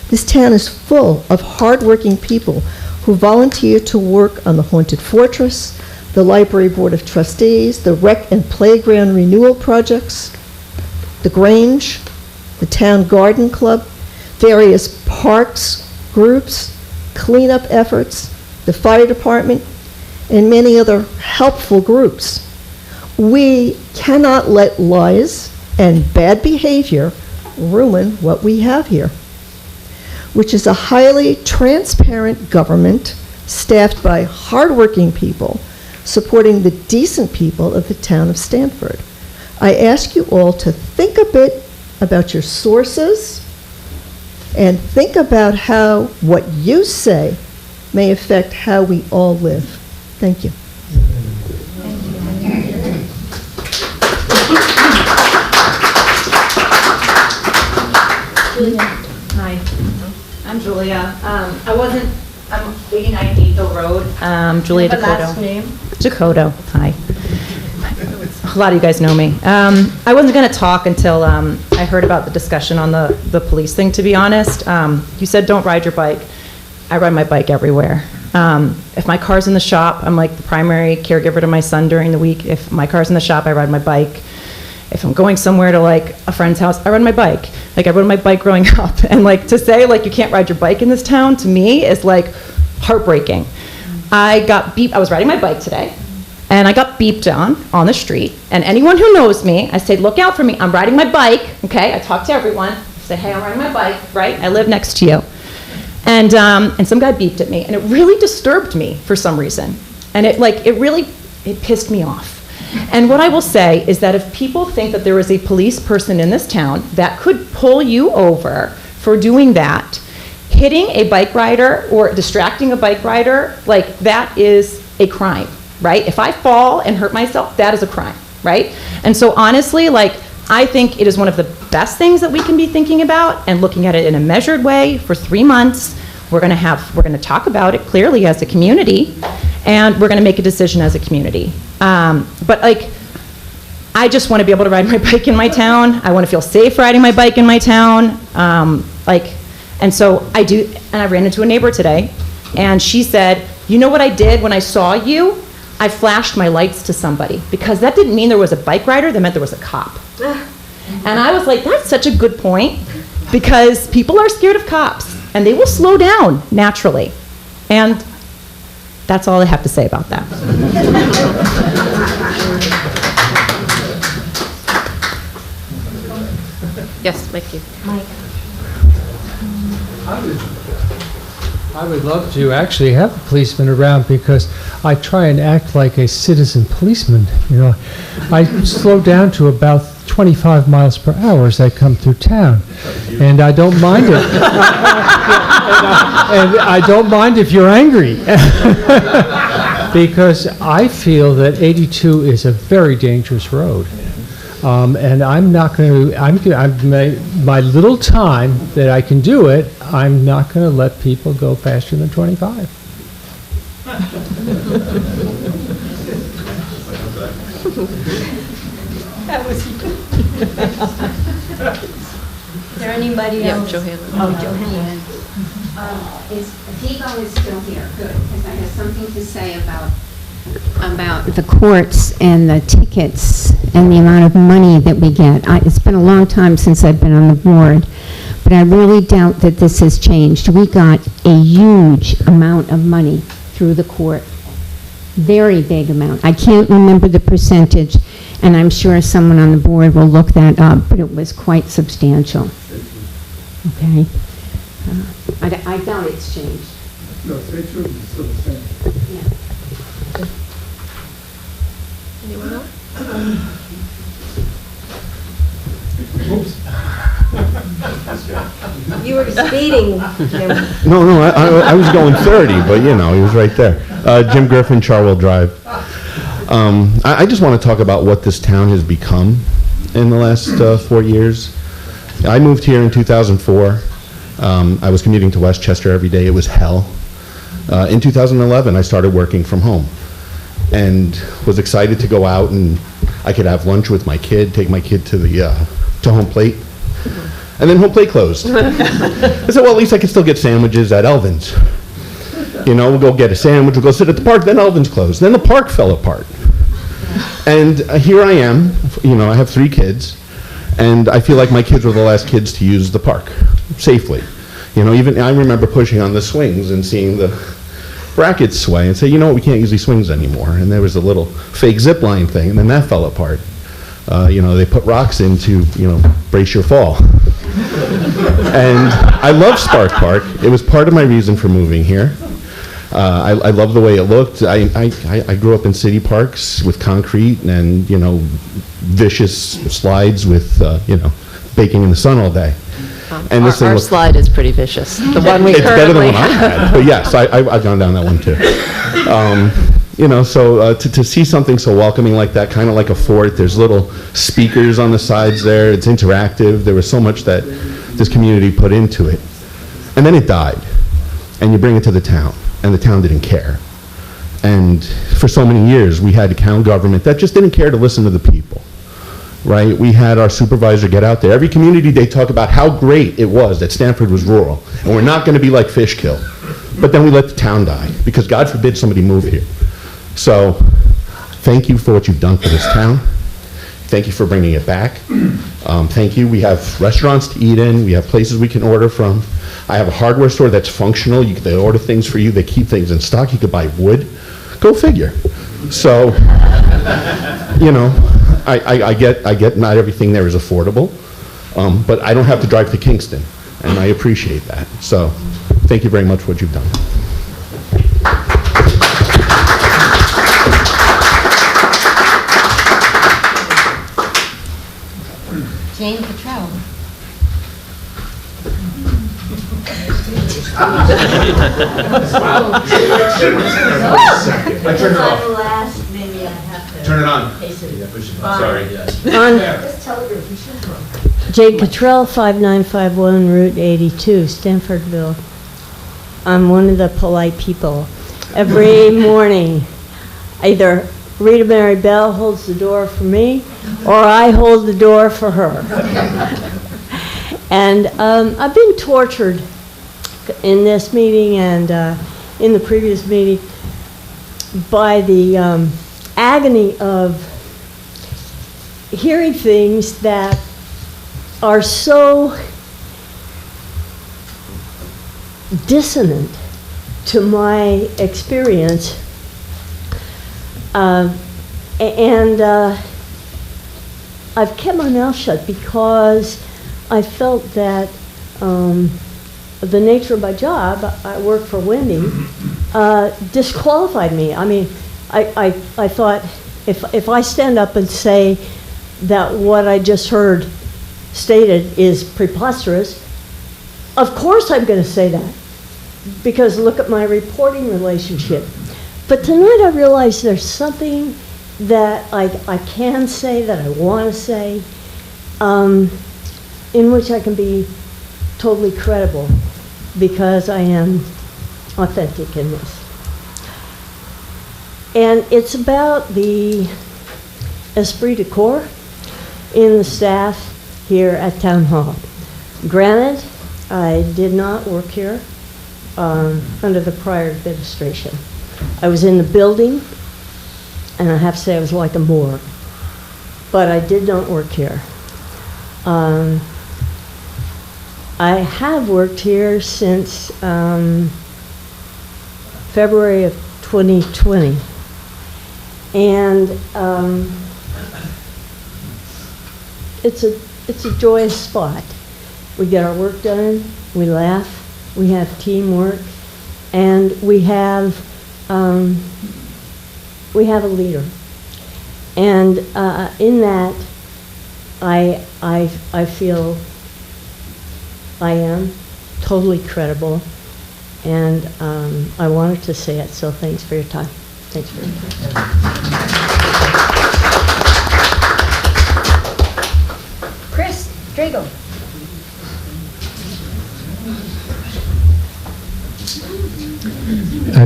This town is full of hardworking people who volunteer to work on the Haunted Fortress, the Library Board of Trustees, the Rec and Playground Renewal Projects, the Grange, the Town Garden Club, various parks, groups, cleanup efforts, the fire department, and many other helpful groups. We cannot let lies and bad behavior ruin what we have here, which is a highly transparent government staffed by hardworking people supporting the decent people of the town of Stanford. I ask you all to think a bit about your sources and think about how what you say may affect how we all live. Thank you. Julia. Hi, I'm Julia. I'm 89 Eagle Road. Julia Have a Dakota. last name? Dakota, hi. A lot of you guys know me. I wasn't going to talk until I heard about the discussion on the police thing, to be honest. You said don't ride your bike. I ride my bike everywhere. If my car's in the shop, I'm like the primary caregiver to my son during the week. If my car's in the shop, I ride my bike. If I'm going somewhere to like a friend's house, I ride my bike. Like I rode my bike growing up. And like to say like you can't ride your bike in this town, to me is like heartbreaking. I got beeped, I was riding my bike today, and I got beeped on the street. And anyone who knows me, I say, look out for me, I'm riding my bike, okay? I talk to everyone, I say, hey, I'm riding my bike, right? I live next to you. And some guy beeped at me, and it really disturbed me for some reason. And it pissed me off. And what I will say is that if people think that there is a police person in this town that could pull you over for doing that, hitting a bike rider or distracting a bike rider, like that is a crime, right? If I fall and hurt myself, that is a crime, right? And so honestly, like, I think it is one of the best things that we can be thinking about and looking at it in a measured way for 3 months. We're gonna talk about it clearly as a community, and we're gonna make a decision as a community. But like, I just wanna be able to ride my bike in my town. I wanna feel safe riding my bike in my town. And so I do, and I ran into a neighbor today, and she said, you know what I did when I saw you? I flashed my lights to somebody, because that didn't mean there was a bike rider, that meant there was a cop. And I was like, that's such a good point, because people are scared of cops, and they will slow down naturally. And that's all I have to say about that. Yes, thank you. Mike. I would love to actually have a policeman around, because I try and act like a citizen policeman. You know, I slow down to about 25 miles per hour as I come through town, and I don't mind it. And I don't mind if you're angry. because I feel that 82 is a very dangerous road. And I'm not going to, my little time that I can do it, I'm not going to let people go faster than 25. That was. Is there anybody else? Johanna. Oh, Johanna. Vivo is still here, good, because I have something to say about the courts and the tickets and the amount of money that we get. It's been a long time since I've been on the board, but I really doubt that this has changed. We got a huge amount of money through the court, very big amount. I can't remember the percentage, and I'm sure someone on the board will look that up, but it was quite substantial. Okay? I doubt it's changed. No, it's still the same. Yeah. Anyone else? You were speeding, Jim. No, I was going 30, but you know, he was right there. Jim Griffin, Charwell Drive. I just want to talk about what this town has become in the last 4 years. I moved here in 2004. I was commuting to Westchester every day. It was hell. In 2011, I started working from home and was excited to go out and I could have lunch with my kid, take my kid to the to Home Plate. And then Home Plate closed. I said, well, at least I can still get sandwiches at Elvin's. You know, we'll go get a sandwich, we'll go sit at the park, then Elvin's closed. Then the park fell apart. And here I am, you know, I have 3 kids, and I feel like my kids were the last kids to use the park safely. You know, even I remember pushing on the swings and seeing the brackets sway and say, you know what, we can't use these swings anymore. And there was a little fake zip line thing, and then that fell apart. You know, they put rocks in to, you know, brace your fall. And I love Spark Park. It was part of my reason for moving here. I love the way it looked. I grew up in city parks with concrete and, you know, vicious slides with, you know, baking in the sun all day. And this thing Our was, slide is pretty vicious. The one we it's better than currently what I had. But yes, I've gone down that one too. You know, so to see something so welcoming like that, kind of like a fort, there's little speakers on the sides there, it's interactive, there was so much that this community put into it. And then it died, and you bring it to the town, and the town didn't care. And for so many years, we had a town government that just didn't care to listen to the people, right? We had our supervisor get out there. Every community day talk about how great it was that Stanford was rural, and we're not gonna be like Fishkill. But then we let the town die, because God forbid somebody move here. So, thank you for what you've done for this town. Thank you for bringing it back. Thank you. We have restaurants to eat in. We have places we can order from. I have a hardware store that's functional. They order things for you. They keep things in stock. You could buy wood. Go figure. So, you know, I get not everything there is affordable, but I don't have to drive to Kingston, and I appreciate that. So, thank you very much for what you've done. Jane Cottrell. I turned it off. Last, maybe I have to. Turn it on. Sorry. Sorry. Jane Cottrell, 5951 Route 82, Stanfordville. I'm one of the polite people. Every morning, either Rita Mary Bell holds the door for me, or I hold the door for her. And I've been tortured in this meeting and in the previous meeting by the agony of hearing things that are so dissonant to my experience. I've kept my mouth shut because I felt that the nature of my job, I work for Wendy, disqualified me. I mean, I thought if I stand up and say that what I just heard stated is preposterous, of course I'm going to say that, because look at my reporting relationship. But tonight I realize there's something that I can say, that I want to say, in which I can be totally credible, because I am authentic in this. And it's about the esprit de corps in the staff here at Town Hall. Granted, I did not work here under the prior administration. I was in the building, and I have to say I was like a Moor, but I did not work here. I have worked here since February of 2020, and it's a joyous spot. We get our work done, we laugh, we have teamwork, and we have a leader. And in that, I feel I am totally credible, and I wanted to say it, so thanks for your time. Thanks for your time. Chris Drago.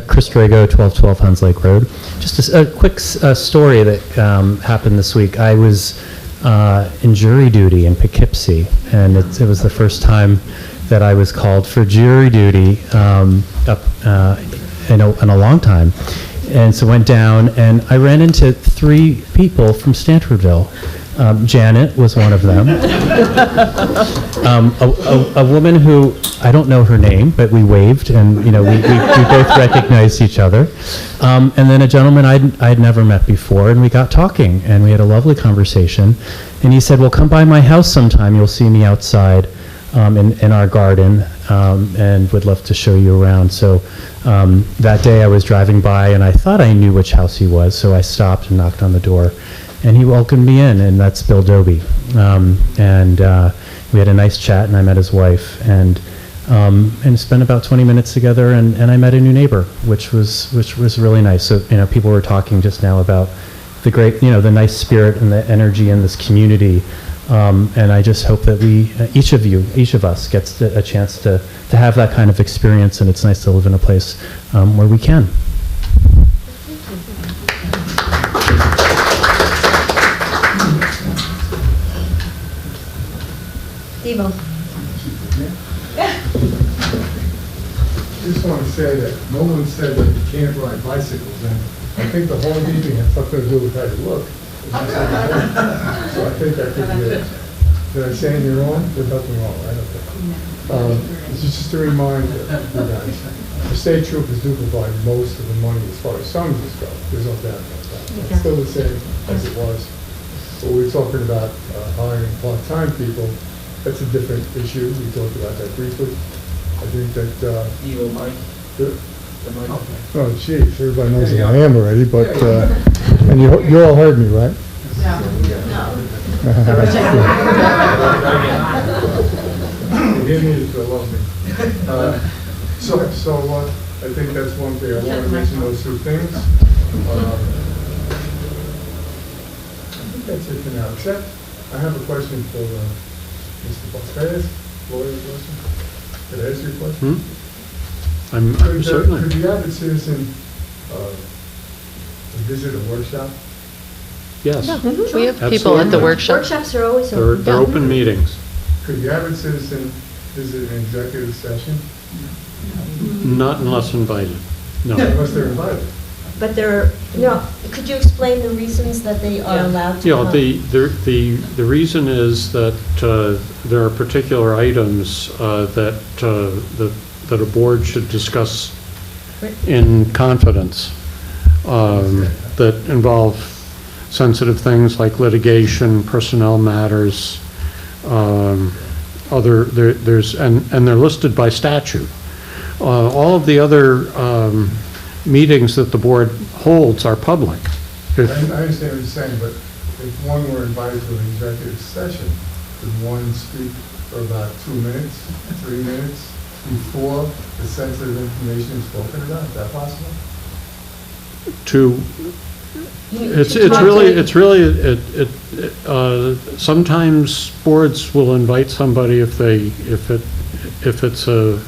Chris Drago, 1212 Huns Lake Road. Just a quick story that happened this week. I was in jury duty in Poughkeepsie, and it was the first time that I was called for jury duty in a long time. And so went down, and I ran into 3 people from Stanfordville. Janet was one of them. A woman who, I don't know her name, but we waved, and we both recognized each other. And then a gentleman I'd never met before, and we got talking, and we had a lovely conversation. And he said, well, come by my house sometime. You'll see me outside in our garden, and would love to show you around. So that day I was driving by, and I thought I knew which house he was, so I stopped and knocked on the door. And he welcomed me in, and that's Bill Doby. And we had a nice chat, and I met his wife, and spent about 20 minutes together, and I met a new neighbor, which was really nice. So people were talking just now about the great, the nice spirit and the energy in this community. And I just hope that each of us gets a chance to have that kind of experience, and it's nice to live in a place where we can. Devo. I just want to say that no one said that you can't ride bicycles, and I think the whole meeting had something to do with how you look. So I think I could be it. Did I say anything wrong? There's nothing wrong, right? Okay. This is just a reminder, you guys, the state troopers do provide most of the money as far as summaries go. There's no doubt about that. It's still the same as it was. But we were talking about hiring part-time people. That's a different issue. We talked about that briefly. I think that... Evil Mike. Oh, jeez, everybody knows who I am already, but, and you all heard me, right? You hear me, you love me. So I think that's one thing. I want to mention those 2 things. I think that's it for now, except I have a question for Mr. Boss. Can I ask Lori a question? Can I ask you a question? I'm certainly. Could the average citizen visit a workshop? Yes. We have people at the workshop. Workshops are always open. They're open meetings. Could the average citizen visit an executive session? Not unless invited. No. Unless they're invited. But could you explain the reasons that they are allowed to come? The reason is that there are particular items that a board should discuss in confidence that involve sensitive things like litigation, personnel matters, and they're listed by statute. All of the other meetings that the board holds are public. I understand what you're saying, but if one were invited to an executive session, could one speak for about 2 minutes, 3 minutes before the sensitive information is spoken about? Is that possible? to, it's really, sometimes boards will invite somebody if it's a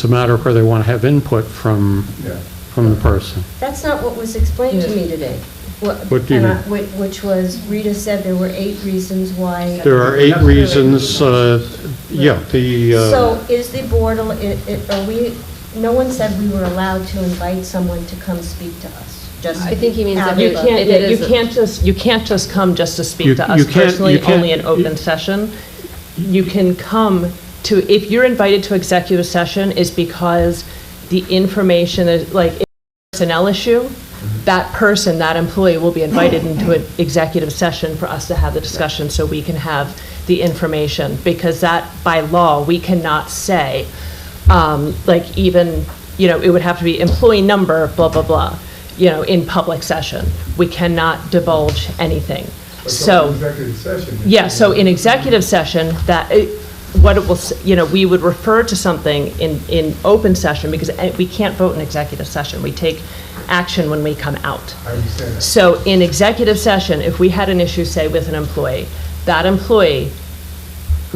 matter where they want to have input from the person. That's not what was explained to me today. What do you mean? Which was, Rita said there were 8 reasons why. There are 8 reasons, So is the board, are we, no one said we were allowed to invite someone to come speak to us? Just I think he means that You can't just come just to speak to us personally, only in open session. You can come to, if you're invited to executive session, is because the information is, like, it's a personnel issue, that person, that employee will be invited into an executive session for us to have the discussion so we can have the information. Because that, by law, we cannot say, like, even, it would have to be employee number, blah, blah, blah, in public session. We cannot divulge anything. So, so in executive session, what it will, we would refer to something in open session, because we can't vote in executive session. We take action when we come out. I understand that. So in executive session, if we had an issue, say, with an employee, that employee,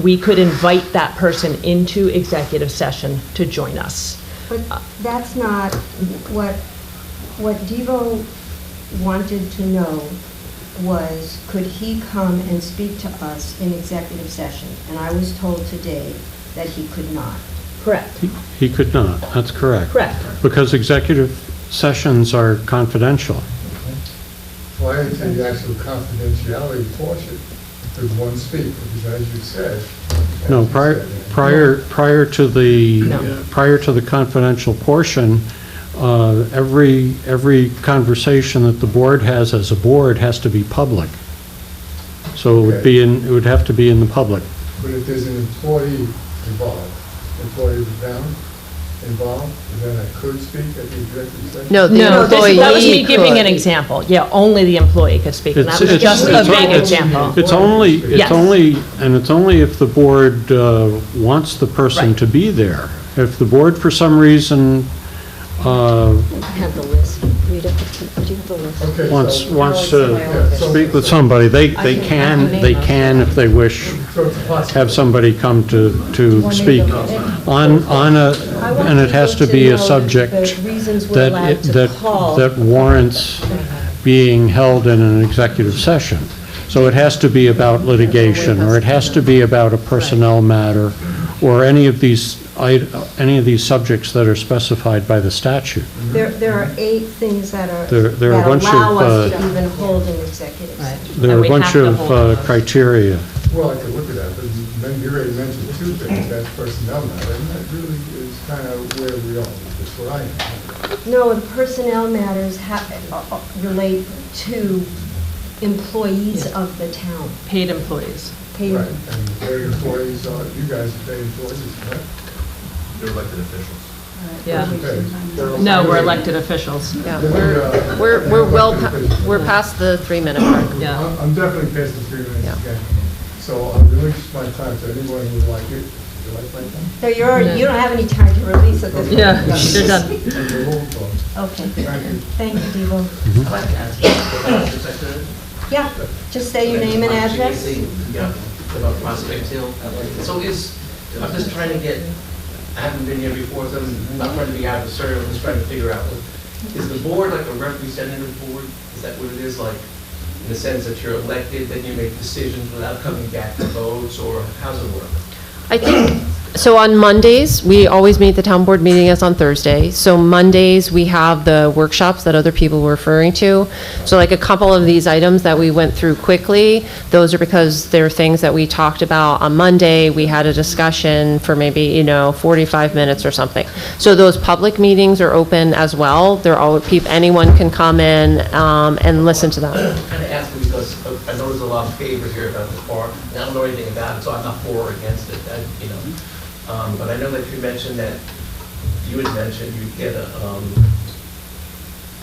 we could invite that person into executive session to join us. But that's not what Devo wanted to know was, could he come and speak to us in executive session? And I was told today that he could not. Correct. He could not, that's correct. Correct. Because executive sessions are confidential. Well, I didn't say the actual confidentiality portion, could one speak, because as you said. No, prior to the confidential portion, every conversation that the board has as a board has to be public. So it would would have to be in the public. But if there's an employee involved, employee of the town involved, then I could speak at the executive session? No, the employee that was me giving could. an example. Yeah, only the employee could speak, and that was just a big example. It's only if the board wants the person to be there. If the board, for some reason, Have the list. Rita, do you have the list? wants to speak with somebody, they can, if they wish, have somebody come to speak and it has to be a subject that warrants being held in an executive session. So it has to be about litigation, or it has to be about a personnel matter, or any of these subjects that are specified by the statute. There are 8 things that are, There are a bunch allow us of, to even hold an executive session. there are a bunch of criteria. Well, I could look at that, but you already mentioned 2 things, that's personnel matter, and that really is kind of where we are, that's where I am. No, the personnel matters relate to employees of the town. Paid employees. Paid. Right, and paid employees are, you guys are paid employees, right? They're elected officials. Yeah. No, we're elected officials. Yeah, we're past the 3-minute mark. Yeah. I'm definitely past the 3 minutes again. So I'll release my time to anyone who would like it. Would you like my time? So you don't have any time to release at this point. Yeah, you're done. Okay. Thank you, Devo. I'd like to ask you a question. Yeah, just say your name and address. Yeah, about Prospect Hill. So I'm just trying to get, I haven't been here before, so I'm not trying to be adversarial, I'm just trying to figure out, is the board like a representative board? Is that what it is, like, in the sense that you're elected, then you make decisions without coming back to votes, or how's it work? I think, so on Mondays, we always meet, the town board meeting is on Thursday. So Mondays, we have the workshops that other people were referring to. So like a couple of these items that we went through quickly, those are because they're things that we talked about on Monday. We had a discussion for maybe, 45 minutes or something. So those public meetings are open as well. They're all, anyone can come in and listen to them. I'm kind of asking because I know there's a lot of favors here about this park, and I don't know anything about it, so I'm not for or against it, but I know that you mentioned that, you had mentioned you get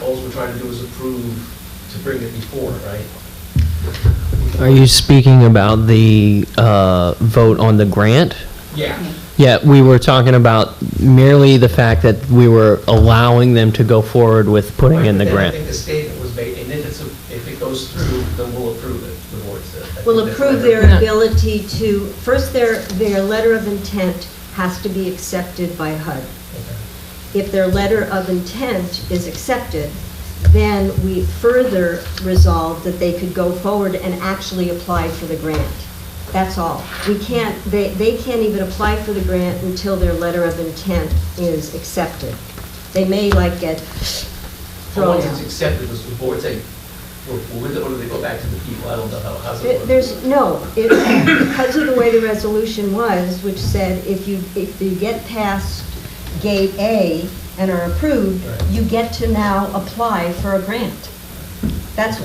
all we're trying to do is approve to bring it before, right? Are you speaking about the vote on the grant? Yeah. Yeah, we were talking about merely the fact that we were allowing them to go forward with putting in the Then I grant. think the statement was made, and if it goes through, then we'll approve it, the board said. I think Will that's approve what I their heard. ability to, first, their letter of intent has to be accepted by HUD. If their letter of intent is accepted, then we further resolve that they could go forward and actually apply for the grant. That's all. We can't, they can't even apply for the grant until their letter of intent is accepted. They may get But thrown once it's out. accepted, does the board say, or do they go back to the people? I don't know how's it work. Because of the way the resolution was, which said if you get past gate A and are approved, you get to now apply for a grant.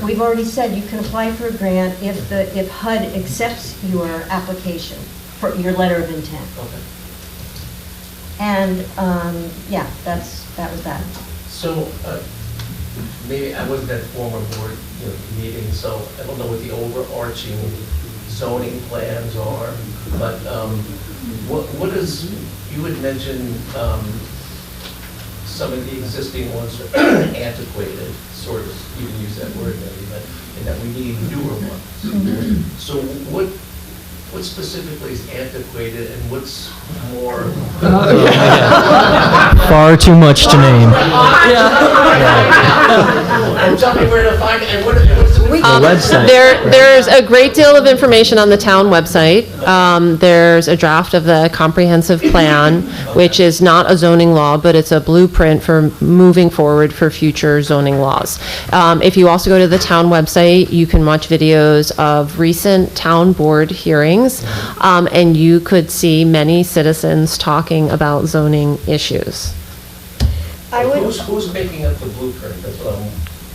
We've already said you can apply for a grant if HUD accepts your application for your letter of intent. Okay. And, yeah, that was that. So, maybe I wasn't at the former board, meeting, so I don't know what the overarching zoning plans are, but, what is, you had mentioned, some of the existing ones are antiquated, sort of, you can use that word maybe, but, and that we need newer ones. So what specifically is antiquated and what's more? Far too much to name. Tell me where to find it, and what's the website. There's a great deal of information on the town website. There's a draft of the comprehensive plan, which is not a zoning law, but it's a blueprint for moving forward for future zoning laws. If you also go to the town website, you can watch videos of recent town board hearings, and you could see many citizens talking about zoning issues. Who's making up the blueprint? That's what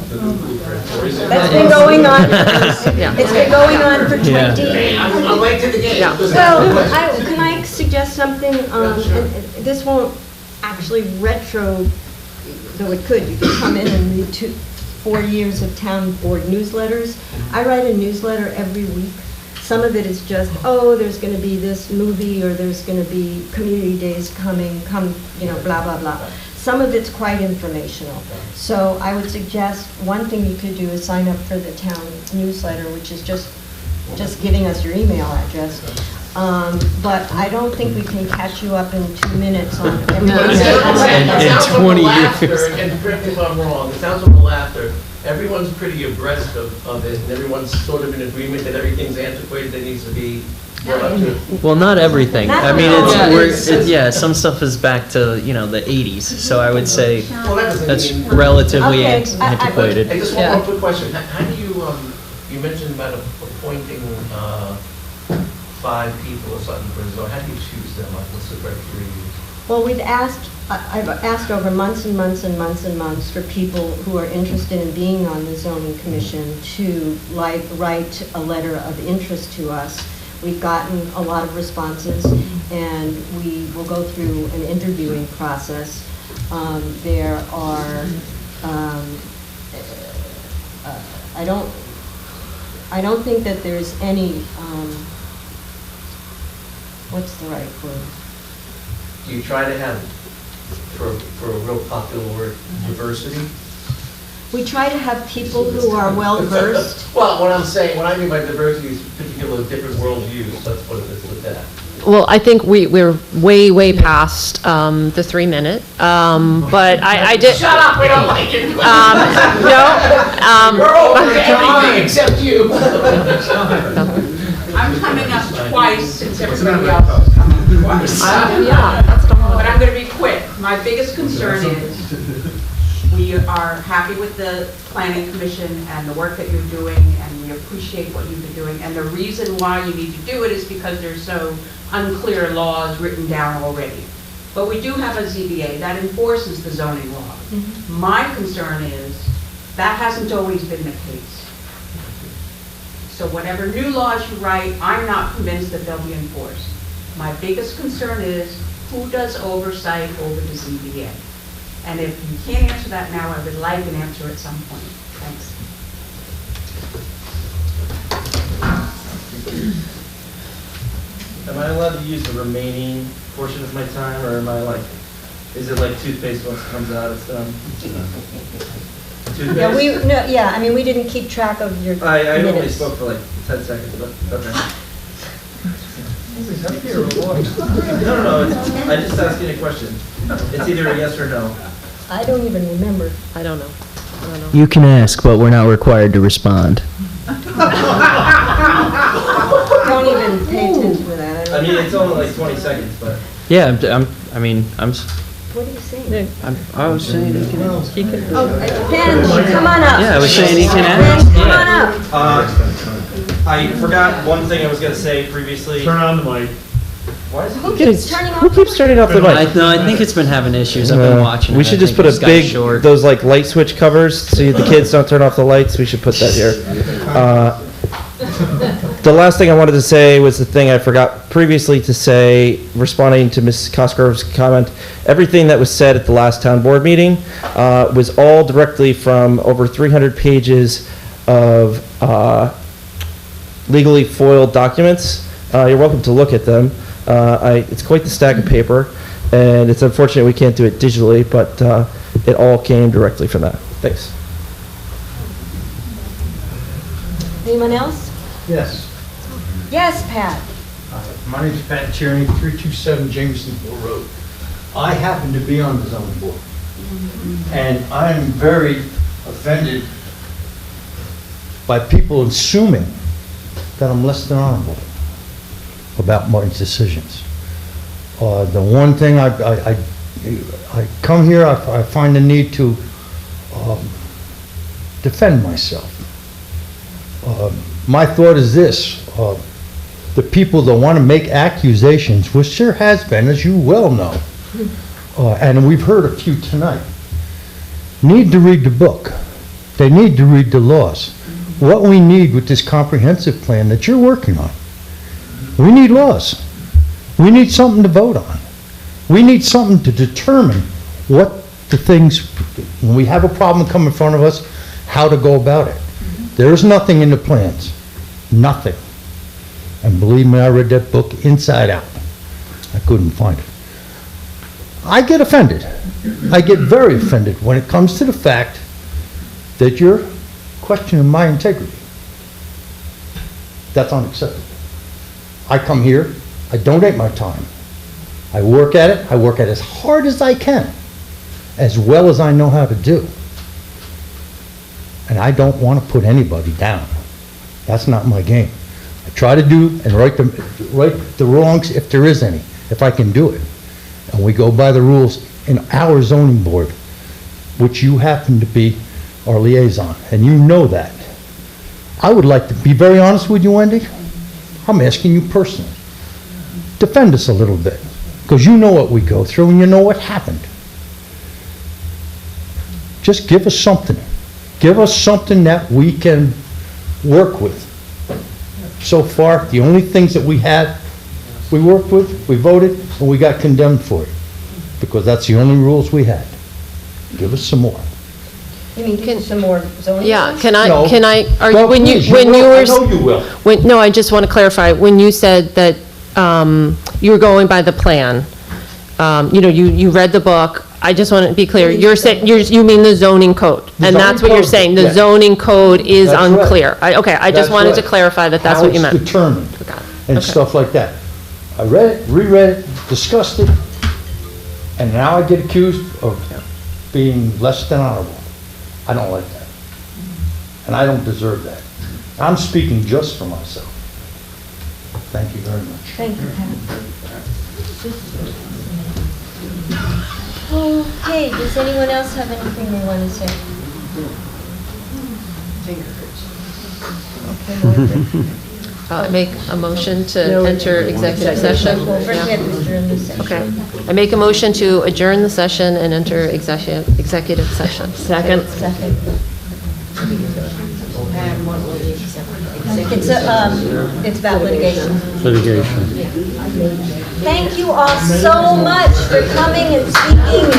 the new blueprint, or is it? That's been going on, it's been going on for 20 years. Hey, I'm late to the game. Well, can I suggest something? And this won't actually retro, though it could. You could come in and read 4 years of town board newsletters. I write a newsletter every week. Some of it is just, there's going to be this movie, or there's going to be community days coming, blah, blah, blah. Some of it's quite informational. So I would suggest one thing you could do is sign up for the town newsletter, which is just giving us your email address. But I don't think we can catch you up in 2 minutes on everything. In 20 years. And correct me if I'm wrong, it sounds from the laughter, everyone's pretty abreast of it, and everyone's sort of in agreement that everything's antiquated, that needs to be brought up to. Well, not everything. I mean, Yeah. some stuff is back to, the 80s, so I would say Well, that doesn't that's mean- relatively Okay, antiquated. Hey, just one more quick question. How do you mentioned about appointing 5 people or something for the zone. How do you choose them? Like, what's the criteria? Well, I've asked over months and months and months and months for people who are interested in being on the zoning commission to write a letter of interest to us. We've gotten a lot of responses, and we will go through an interviewing process. There are, I don't think that there's any, what's the right word? Do you try to have, for a real popular word, diversity? We try to have people who are well-versed. Well, what I mean by diversity is particular different worldviews. That's what it is with that. Well, I think we're way past the 3-minute, but I did. Shut up, we don't like it. We're over everything except you. I'm coming up twice since everybody else is coming twice. But I'm going to be quick. My biggest concern is we are happy with the planning commission and the work that you're doing, and we appreciate what you've been doing. And the reason why you need to do it is because there's so unclear laws written down already. But we do have a ZBA that enforces the zoning law. My concern is that hasn't always been the case. So whatever new laws you write, I'm not convinced that they'll be enforced. My biggest concern is who does oversight over the ZBA? And if you can't answer that now, I would like an answer at some point. Thanks. Am I allowed to use the remaining portion of my time, or am I like, is it like toothpaste once it comes out, it's done? Toothpaste? I mean, we didn't keep track of your I only minutes. spoke for like 10 seconds, but okay. No, I'm just asking a question. It's either a yes or no. I don't even remember. I don't know. You can ask, but we're not required to respond. Don't even pay attention to that. I mean, it's only like 20 seconds, but. Yeah, I'm What are you saying? I was saying he can ask. Oh, Ben, come on up. Yeah, I was saying he can Ben, ask. come on up. I forgot one thing I was going to say previously. Turn on the mic. Why is Who keeps turning off? Who keeps turning off the mic? I think it's been having issues. I've been watching. We it. should I just think put this a guy's big, short. those like light switch covers so the kids don't turn off the lights. We should put that here. The last thing I wanted to say was the thing I forgot previously to say, responding to Ms. Cosgrove's comment. Everything that was said at the last town board meeting was all directly from over 300 pages of legally foiled documents. You're welcome to look at them. It's quite the stack of paper, and it's unfortunate we can't do it digitally, but it all came directly from that. Thanks. Anyone else? Yes. Yes, Pat. My name's Pat Tierney, 327 Jamesonville Road. I happen to be on the zoning board, and I'm very offended by people assuming that I'm less than honorable about my decisions. The one thing I come here, I find the need to defend myself. My thought is this, the people that want to make accusations, which there has been, as you well know, and we've heard a few tonight, need to read the book. They need to read the laws. What we need with this comprehensive plan that you're working on, we need laws. We need something to vote on. We need something to determine what the things, when we have a problem come in front of us, how to go about it. There's nothing in the plans. Nothing. And believe me, I read that book inside out. I couldn't find it. I get offended. I get very offended when it comes to the fact that you're questioning my integrity. That's unacceptable. I come here, I donate my time. I work at it. I work at it as hard as I can, as well as I know how to do. And I don't want to put anybody down. That's not my game. I try to do and right the wrongs if there is any, if I can do it. And we go by the rules in our zoning board, which you happen to be our liaison, and you know that. I would like to be very honest with you, Wendy. I'm asking you personally. Defend us a little bit, because you know what we go through and you know what happened. Just give us something. Give us something that we can work with. So far, the only things that we had, we worked with, we voted, and we got condemned for it, because that's the only rules we had. Give us some more. You mean give some more zoning? Yeah, laws? can No. No, when please, you will. were, I know you will. no, I just want to clarify, when you said that you were going by the plan, you read the book, I just want to be clear, you're saying, you mean the zoning code, and that's what you're saying, the zoning code is That's right. unclear. Okay, I just That's wanted to right. clarify that that's what you meant. How it's determined, and Okay. stuff like that. I read it, reread it, discussed it, and now I get accused of being less than honorable. I don't like that. And I don't deserve that. I'm speaking just for myself. Thank you very much. Thank you, Pat. Okay, does anyone else have anything they want to say? I make a motion to enter executive session. Well, first we have to adjourn this session. Okay. I make a motion to adjourn the session and enter executive session. Second. Second. It's about litigation. Litigation. Thank you all so much for coming and speaking.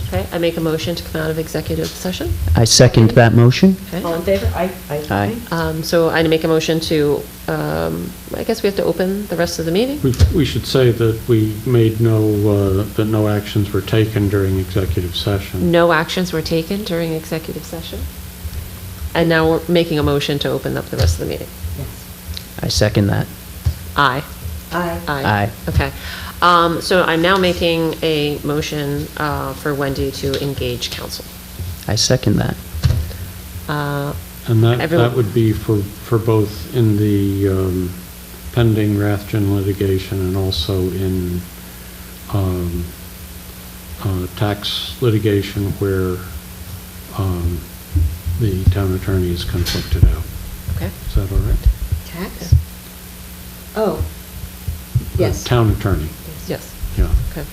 Okay, I make make a motion to come out of executive session. I second that motion. Okay. All in favor? Aye. Aye. So I make a motion to, I guess we have to open the rest of the meeting? We should say that we made that no actions were taken during executive session. No actions were taken during executive session. And now we're making a motion to open up the rest of the meeting. I second that. Aye. Aye. Aye. Okay. So I'm now making a motion for Wendy to engage counsel. I second that. And that Everyone- would be for both in the pending Rathjen litigation and also in tax litigation where the town attorney is conflicted out. Okay. Is that all right? Tax? Oh, yes. Town attorney, Yes. yeah. Okay.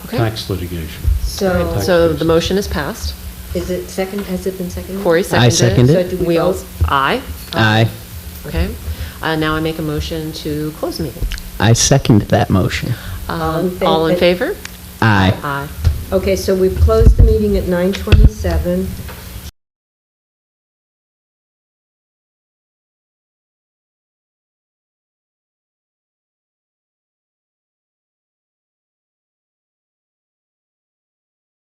Okay. Tax litigation. So, So the motion is passed. is it second, has it been seconded? Corey seconded. I second So it. do we all- vote? Aye. Aye. Okay. Now I make a motion to close the meeting. I second that motion. All in favor? Aye. Aye. Okay, so we've closed the meeting at 9:27.